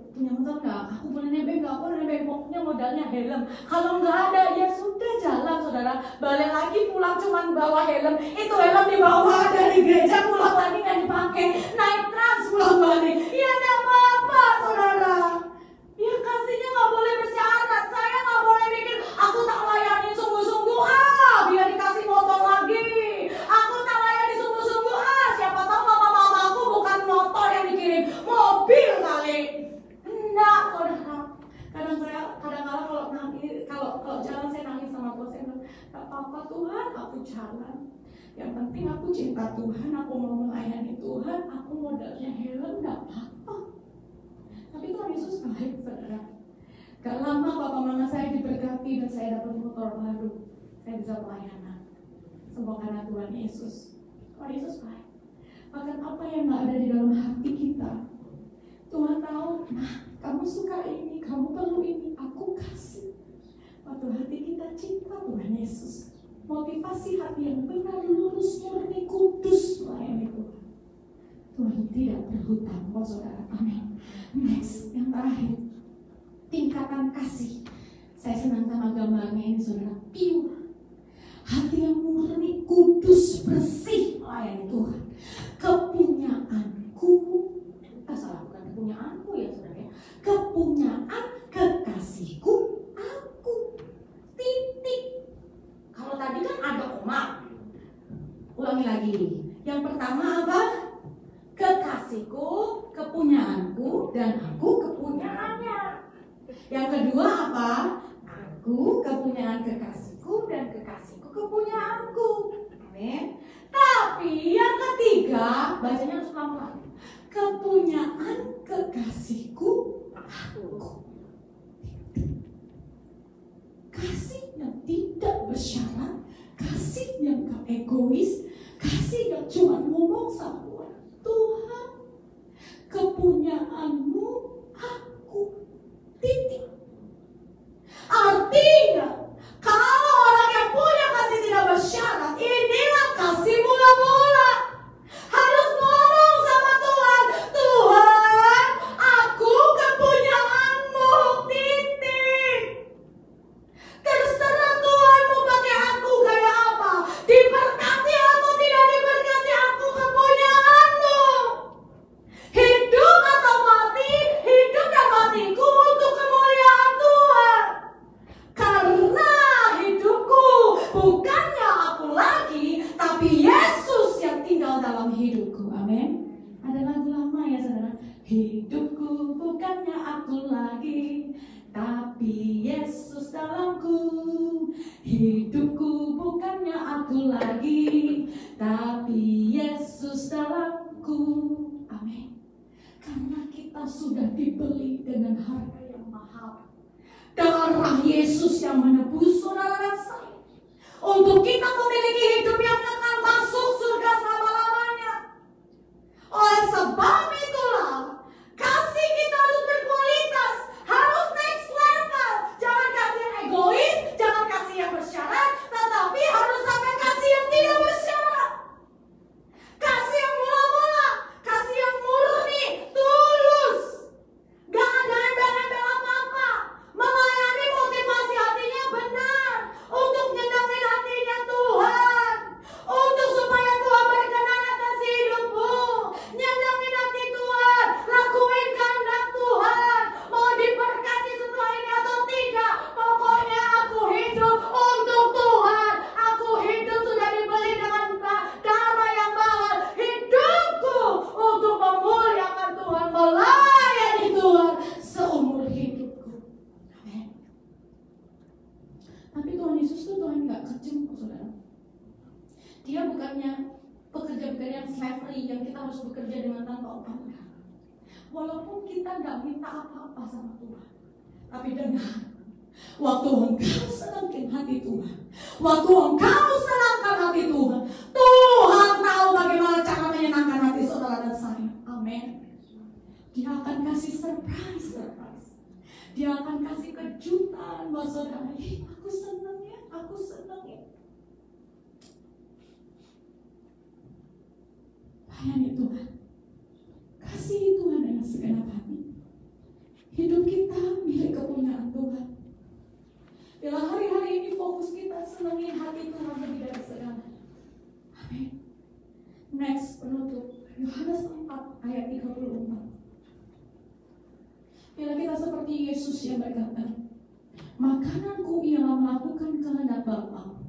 Punya motor nggak? Aku boleh nebeng nggak? Aku boleh nebeng, pokoknya modalnya helm. Kalau nggak ada, ya sudah jalan saudara. Balik lagi pulang cuman bawa helm. Itu helm dibawa dari gereja, pulang lagi nggak dipakai. Naik trans pulang balik. Ya nggak apa-apa saudara. Ya kasihnya nggak boleh bersyarat. Saya nggak boleh mikir aku tak layani sungguh-sungguh. Biar dikasih motor lagi. Aku tak layani sungguh-sungguh. Siapa tahu mama aku bukan motor yang dikirim, mobil kali. Enggak, saudara. Kadang-kadang kalau nangis, kalau jalan saya nangis sama Tuhan, saya bilang, gak apa-apa Tuhan, aku jalan. Yang penting aku cinta Tuhan, aku mau melayani Tuhan, aku modalnya helm, gak apa-apa. Tapi Tuhan Yesus baik, saudara. Gak lama papa mama saya diberkati dan saya dapat motor baru, saya bisa pelayanan. Semua karena Tuhan Yesus. Tuhan Yesus baik. Bahkan apa yang gak ada di dalam hati kita, Tuhan tahu, nah kamu suka ini, kamu perlu ini, aku kasih. Waktu hati kita cinta Tuhan Yesus, motivasi hati yang benar, lurus, murni, kudus melayani Tuhan. Tuhan tidak berhutang, oh saudara, amin. Next, yang terakhir, tingkatan kasih. Saya senang sama gambarnya ini saudara, pure. Hati yang murni, kudus, bersih melayani Tuhan. Kepunyaanku, salah bukan kepunyaanku ya saudara ya. Kepunyaan kekasihku aku. Titik. Kalau tadi kan ada koma. Ulangi lagi. Yang pertama apa? Kekasihku, kepunyaanku, dan aku kepunyaannya. Yang kedua apa? Aku kepunyaan kekasihku dan kekasihku kepunyaanku. Amin. Tapi yang ketiga, bacanya harus pelan-pelan. Kepunyaan kekasihku aku. Kasih yang tidak bersyarat, kasih yang gak egois, kasih yang cuma ngomong sama Tuhan, kepunyaanmu aku. Titik. Artinya kalau orang yang punya kasih tidak bersyarat, inilah kasih mula-mula. Harus ngomong sama Tuhan, Tuhan, aku kepunyaanmu. Titik. Terserah Tuhan mau pakai aku kayak apa, diberkati atau tidak diberkati, aku kepunyaanmu. Hidup atau mati, hidup dan matiku untuk kemuliaan Tuhan. Karena hidupku bukannya aku lagi, tapi Yesus yang tinggal dalam hidupku. Amin. Ada lagu lama ya saudara. Hidupku bukannya aku lagi, tapi Yesus dalamku. Hidupku bukannya aku lagi, tapi Yesus dalamku. Amin. Karena kita sudah dibeli dengan harga yang mahal. Darah Yesus yang menebus saudara dan saya, untuk kita memiliki hidup yang kekal, masuk surga selama-lamanya. Oleh sebab itulah kasih kita harus berkualitas, harus next level. Jangan kasih yang egois, jangan kasih yang bersyarat, tetapi harus sampai kasih yang tidak bersyarat. Kasih yang mula-mula, kasih yang murni, tulus. Gak ada embel-embel apa-apa. Melayani motivasi hatinya benar, untuk nyenangin hatinya Tuhan, untuk supaya Tuhan berkenan atas hidupmu. Nyenangin hati Tuhan, lakuin kehendak Tuhan. Mau diberkati setelah ini atau tidak, pokoknya aku hidup untuk Tuhan. Aku hidup sudah dibeli dengan darah yang mahal. Hidupku untuk memuliakan Tuhan, melayani Tuhan seumur hidupku. Amin. Tapi Tuhan Yesus itu Tuhan gak kejam kok saudara. Dia bukannya pekerja-pekerjaan slavery yang kita harus bekerja dengan tanpa upah. Walaupun kita gak minta apa-apa sama Tuhan, tapi dengar, waktu engkau senangkan hati Tuhan, waktu engkau senangkan hati Tuhan, Tuhan akan kasih surprise. Dia akan kasih kejutan buat saudara. Aku senang ya. Layani Tuhan. Kasihi Tuhan dengan segenap hati. Hidup kita milik kepunyaan Tuhan. Bila hari-hari ini fokus kita senangi hati Tuhan lebih dari segala. Amin. Next penutup Yohanes 4 ayat 34. Bila kita seperti Yesus yang berkata, makananku ialah melakukan kehendak Bapa,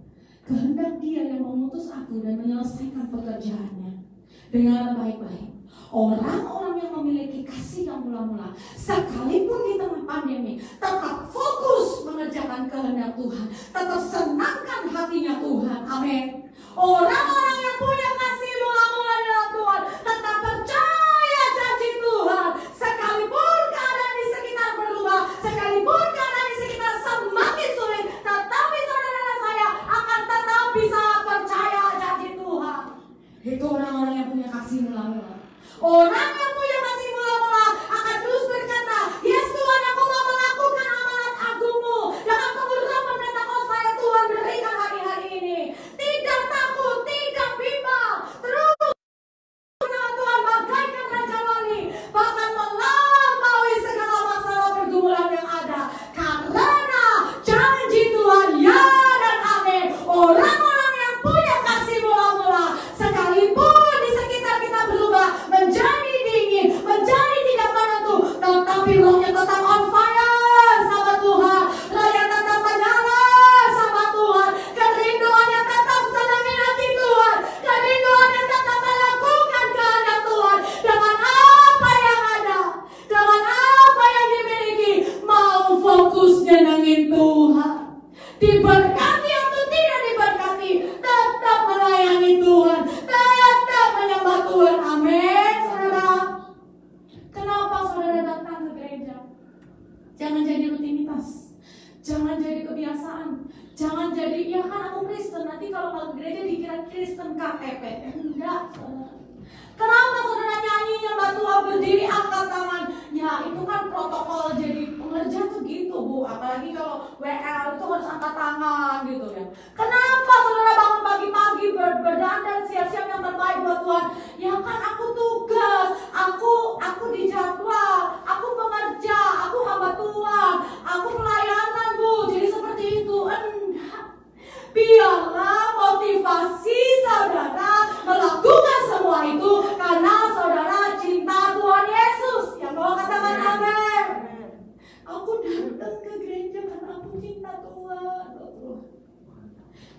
kehendak Dia yang mengutus aku dan menyelesaikan pekerjaannya. Dengar baik-baik. Orang-orang yang memiliki kasih yang mula-mula, sekalipun di tengah pandemi, tetap fokus mengerjakan kehendak Tuhan, tetap senangkan hatinya Tuhan. Amin. Orang-orang yang punya kasih mula-mula dalam Tuhan, tetap percaya janji Tuhan, sekalipun keadaan di sekitar berubah, sekalipun keadaan di sekitar semakin sulit, tetapi saudara saya akan tetap bisa percaya janji Tuhan. Itu orang-orang yang punya kasih mula-mula. Orang yang punya kasih mula-mula akan terus berkata, yes Tuhan, aku mau melakukan amanat agungmu dengan kemudahan dan takut saya Tuhan berikan hari-hari ini. Tidak takut, tidak bimbang, terus sama Tuhan bagaikan Raja Wali, bahkan melampaui segala masalah pergumulan yang ada. Karena janji Tuhan ya dan amin. Orang-orang yang punya kasih mula-mula, sekalipun di sekitar kita berubah menjadi dingin, menjadi tidak menentu, tetapi rohnya tetap on fire sama Tuhan, rohnya tetap menyala sama Tuhan, kerinduannya tetap senangi hati Tuhan, kerinduannya tetap melakukan kehendak Tuhan dengan apa yang ada, dengan apa yang dimiliki, mau fokus nyenengin Tuhan. Diberkati atau tidak diberkati, tetap melayani Tuhan, tetap menyembah Tuhan. Amin, saudara. Kenapa saudara datang ke gereja? Jangan jadi rutinitas, jangan jadi kebiasaan, jangan jadi ya kan aku Kristen, nanti kalau ke gereja dikira Kristen KTP. Enggak, saudara. Kenapa saudara nyanyi nyembah Tuhan berdiri angkat tangan? Ya itu kan protokol jadi pengerja tuh gitu Bu. Apalagi kalau WL itu harus angkat tangan gitu ya. Kenapa saudara bangun pagi-pagi berdandan siap-siap yang terbaik buat Tuhan? Ya kan aku tugas, aku dijadwal, aku pengerja, aku hamba Tuhan, aku pelayanan Bu. Jadi seperti itu. Enggak. Biarlah motivasi saudara melakukan semua itu karena saudara cinta Tuhan Yesus. Yang mau katakan amin. Aku datang ke gereja karena aku cinta Tuhan.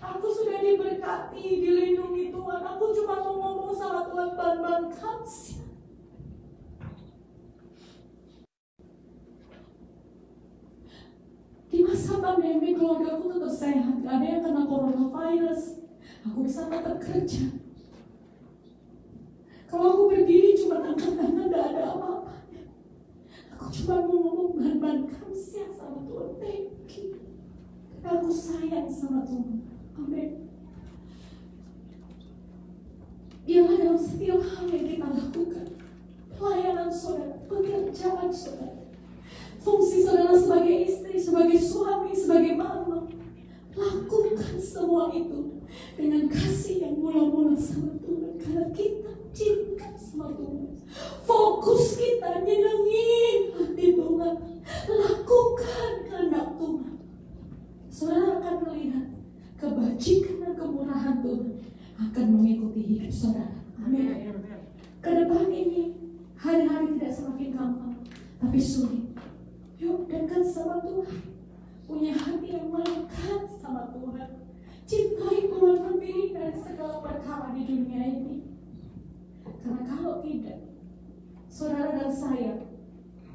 Aku sudah diberkati, dilindungi Tuhan. Aku cuma mau ngomong sama Tuhan, Bang kasih. Di masa pandemi keluarga aku tetap sehat, gak ada yang kena coronavirus. Aku bisa tetap kerja. Kalau aku berdiri cuma angkat tangan, gak ada apa-apanya. Aku cuma mau ngomong ban kasih sama Tuhan. Thank you. Karena aku sayang sama Tuhan. Amin. Biarlah dalam setiap hal yang kita lakukan, pelayanan saudara, pekerjaan saudara, fungsi saudara sebagai istri, sebagai suami, sebagai mama, lakukan semua itu dengan kasih yang mula-mula sama Tuhan. Karena kita cinta sama Tuhan. Fokus kita nyenengin hati Tuhan. Lakukan kehendak Tuhan. Saudara akan melihat kebajikan dan kemurahan Tuhan akan mengikuti hidup saudara. Amin. Kedepan ini hari-hari tidak semakin gampang, tapi sulit. Yuk dekat sama Tuhan, punya hati yang melekat sama Tuhan, cintai Tuhan lebih dari segala perkara di dunia ini. Karena kalau tidak, saudara dan saya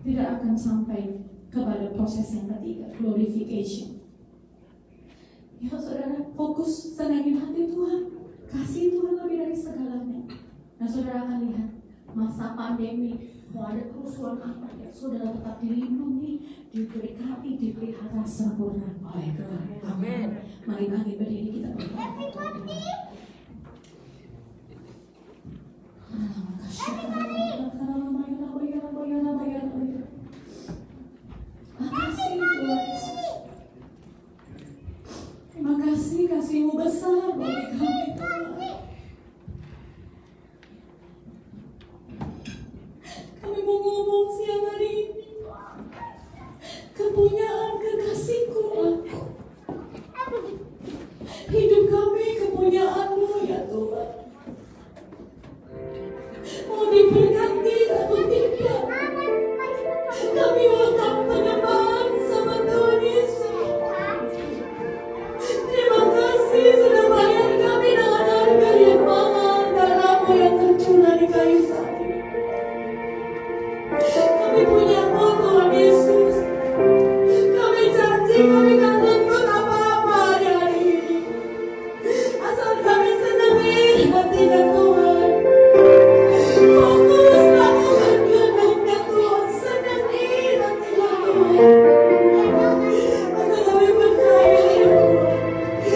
tidak akan sampai kepada proses yang ketiga, glorification. Ya saudara, fokus senangin hati Tuhan, kasih Tuhan lebih dari segalanya. Nah saudara akan lihat masa pandemi, mau ada kerusuhan apa ya, saudara tetap dilindungi, diberkati, dipelihara sempurna oleh Tuhan. Amin. Mari bangkit berdiri, kita berdoa. Happy birthday. kasih-Kasih-Mu besar bagi kami, Tuhan. Kami mau ngomong siang hari ini, kepunyaan kekasihku aku. Hidup kami kepunyaan-Mu ya Tuhan. Mau diberkati atau tidak, kami mau penyembahan sama Tuhan Yesus. Terima kasih sudah bayar kami dengan harga yang mahal, darah-Mu yang tercurah di kayu salib. Kami punya-Mu Tuhan Yesus. Kami janji kami tak tuntut apa-apa hari ini. Asal kami senangi hatinya Tuhan. Fokus lakukan kehendak-Nya Tuhan, senangi hatinya Tuhan. Maka kami percaya ya Tuhan,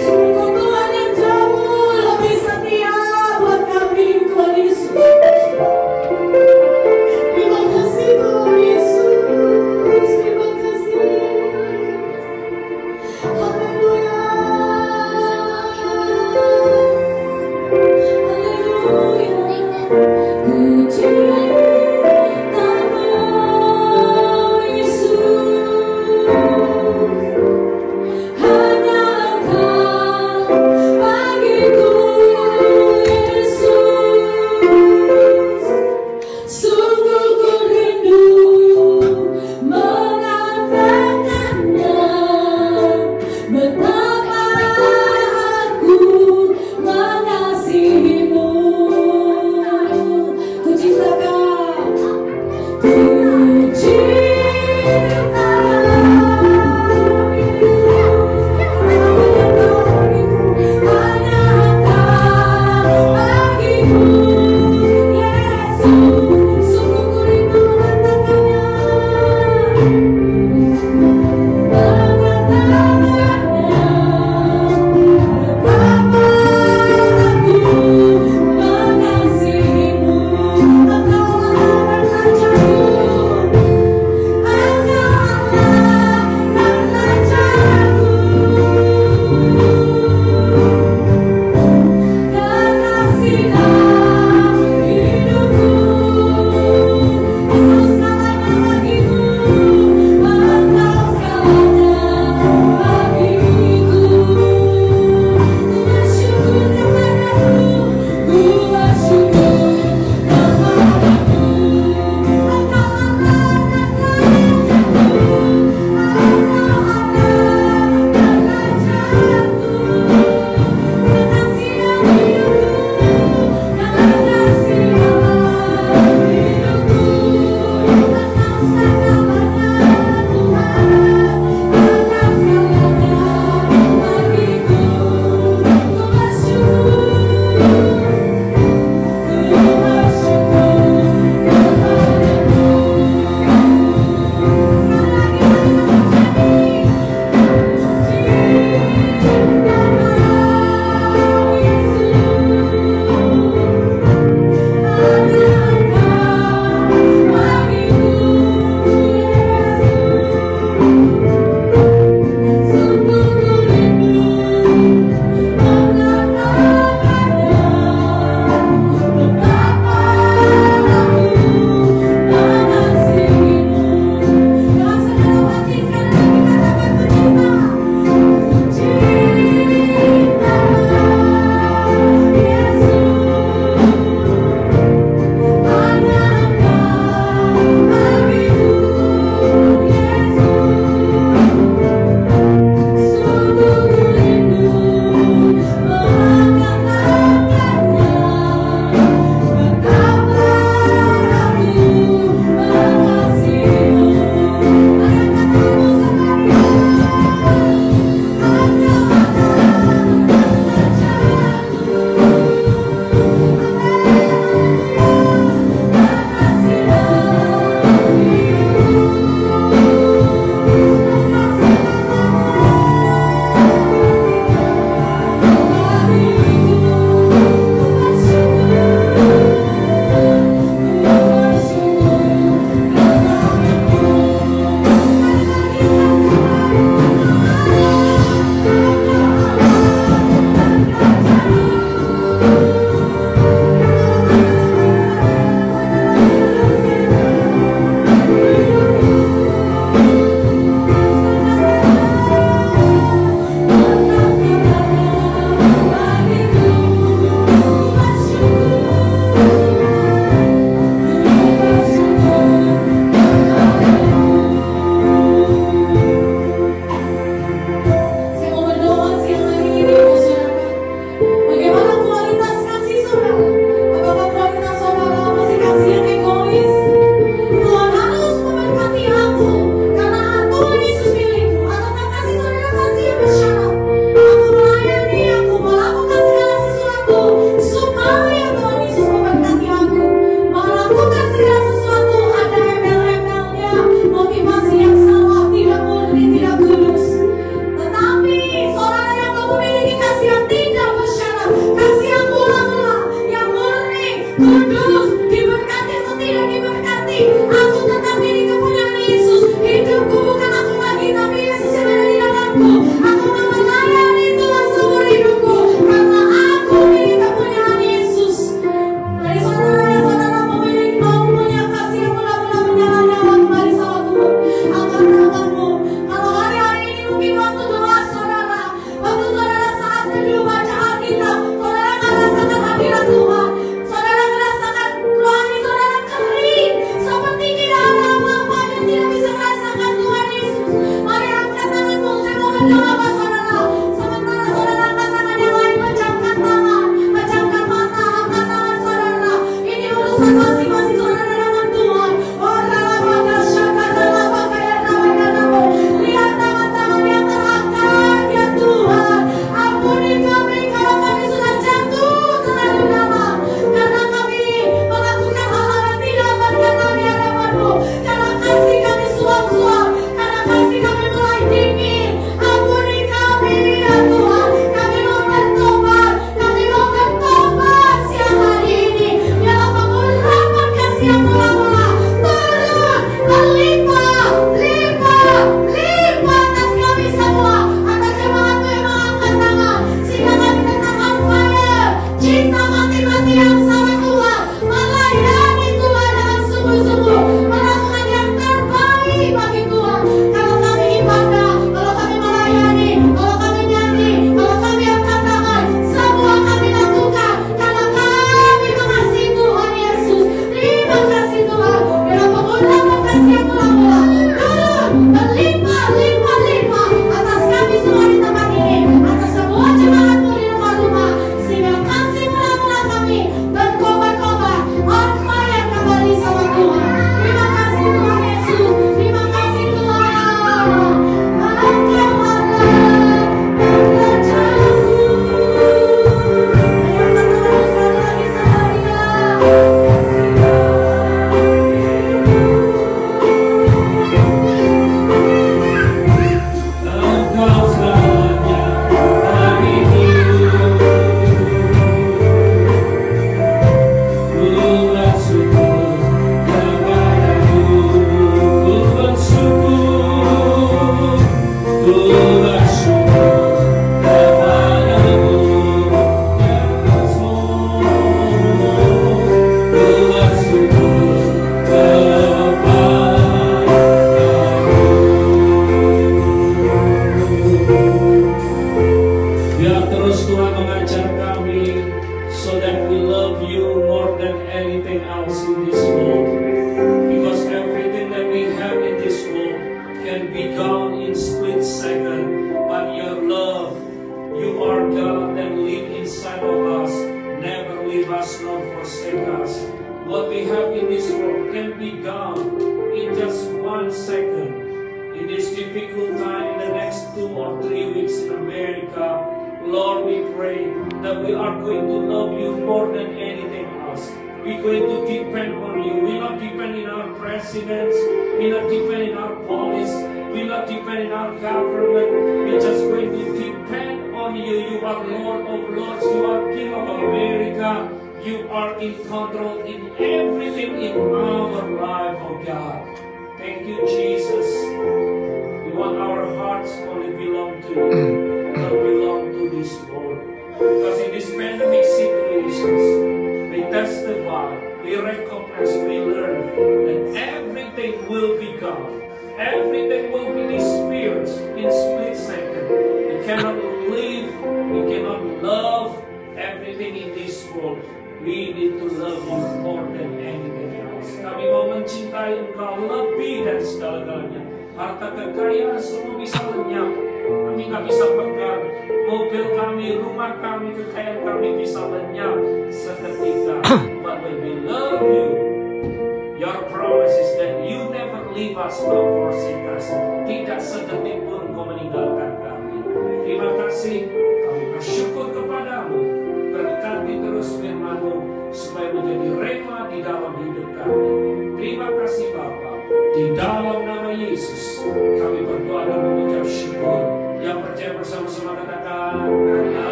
Engkau Tuhan yang jauh lebih setia buat kami Tuhan Yesus. Terima kasih Tuhan Yesus, terima kasih.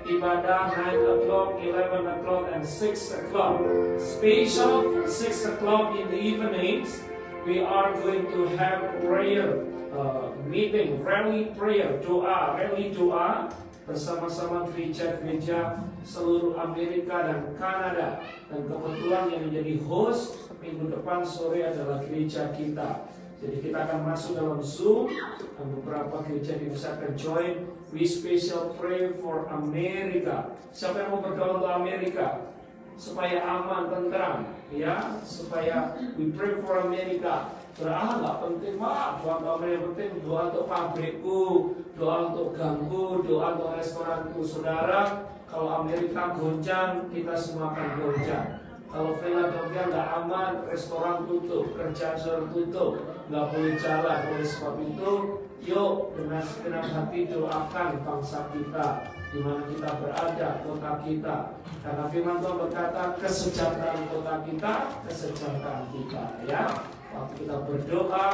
Ibadah 9 o'clock, 11 o'clock, and 6 o'clock. Special 6 o'clock in the evenings, we are going to have prayer meeting, rally prayer, rally doa bersama-sama gereja-gereja seluruh Amerika dan Kanada. Dan kebetulan yang menjadi host minggu depan sore adalah gereja kita. Jadi kita akan masuk dalam Zoom dan beberapa gereja di bisa akan join. We special pray for Amerika. Siapa yang mau berdoa untuk Amerika? Supaya aman, tentram, ya, supaya we pray for Amerika. Nggak penting, doa yang penting doa untuk pabrikku, doa untuk ganggu, doa untuk restoranku. Saudara, kalau Amerika goncang, kita semua akan goncang. Kalau Philadelphia nggak aman, restoran tutup, kerjaan sudah tutup, nggak boleh jalan. Oleh sebab itu, yuk dengan segenap hati doakan bangsa kita, di mana kita berada, kota kita. Karena firman Tuhan berkata, kesejahteraan kota kita, kesejahteraan kita. Ya, waktu kita berdoa,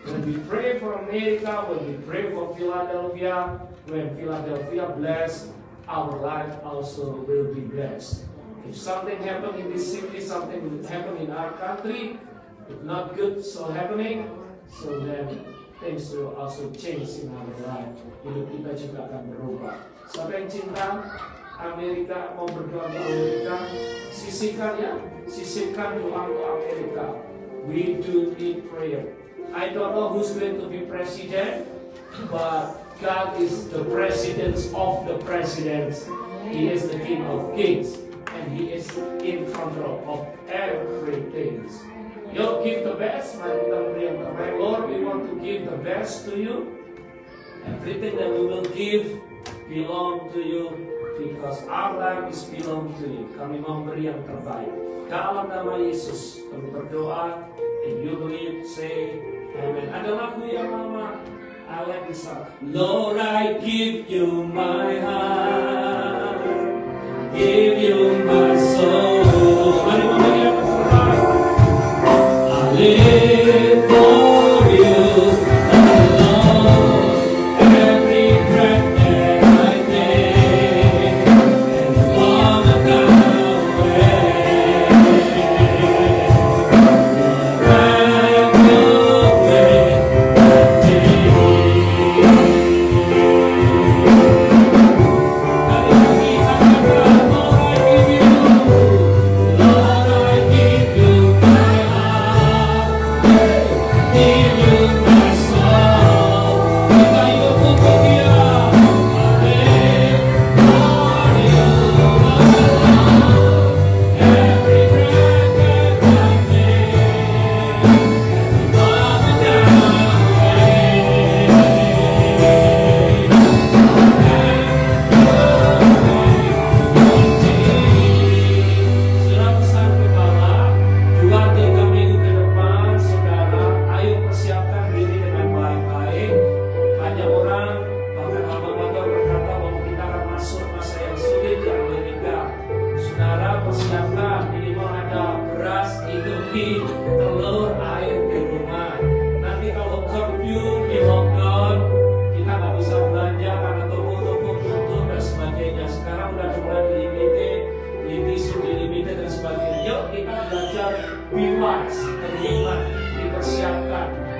when we pray for America, when we pray for Philadelphia, when Philadelphia blessed, our life also will be blessed. If something happen in this city, something will happen in our country, if not good so happening, so then things will also change in our life. Hidup kita juga akan berubah. Siapa yang cinta Amerika, mau berdoa untuk Amerika, sisihkan doa untuk Amerika. We do need prayer. I don't know who's going to be president, but God is the president of the presidents. He is the King of Kings, and He is in control of everything. You give the best, mari kita beri yang terbaik. Lord, we want to give the best to you. Everything that we will give belong to you, because our life is belong to you. Kami mau beri yang terbaik. Dalam nama Yesus, kami berdoa. If you believe, say amen. Ada lagu yang lama, I like this song. Lord, I give you my heart, give you my soul. Mari memberi yang terbaik. I live for you alone. Every breath that I take, and long ago away.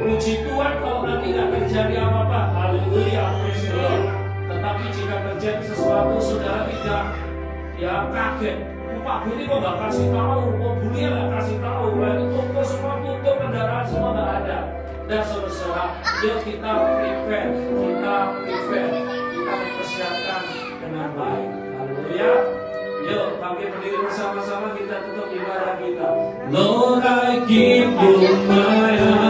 Puji Tuhan kalau nanti nggak terjadi apa-apa, haleluya, praise the Lord. Tetapi jika terjadi sesuatu, saudara tidak kaget. Pak Buni kok nggak kasih tahu, kok Buni nggak kasih tahu, lalu toko semua tutup, kendaraan semua nggak ada. Dan saudara, yuk kita prepare, kita persiapkan dengan baik. Haleluya. Yuk, bangkit berdiri bersama-sama, kita tutup ibadah kita. Lord, I give you my heart.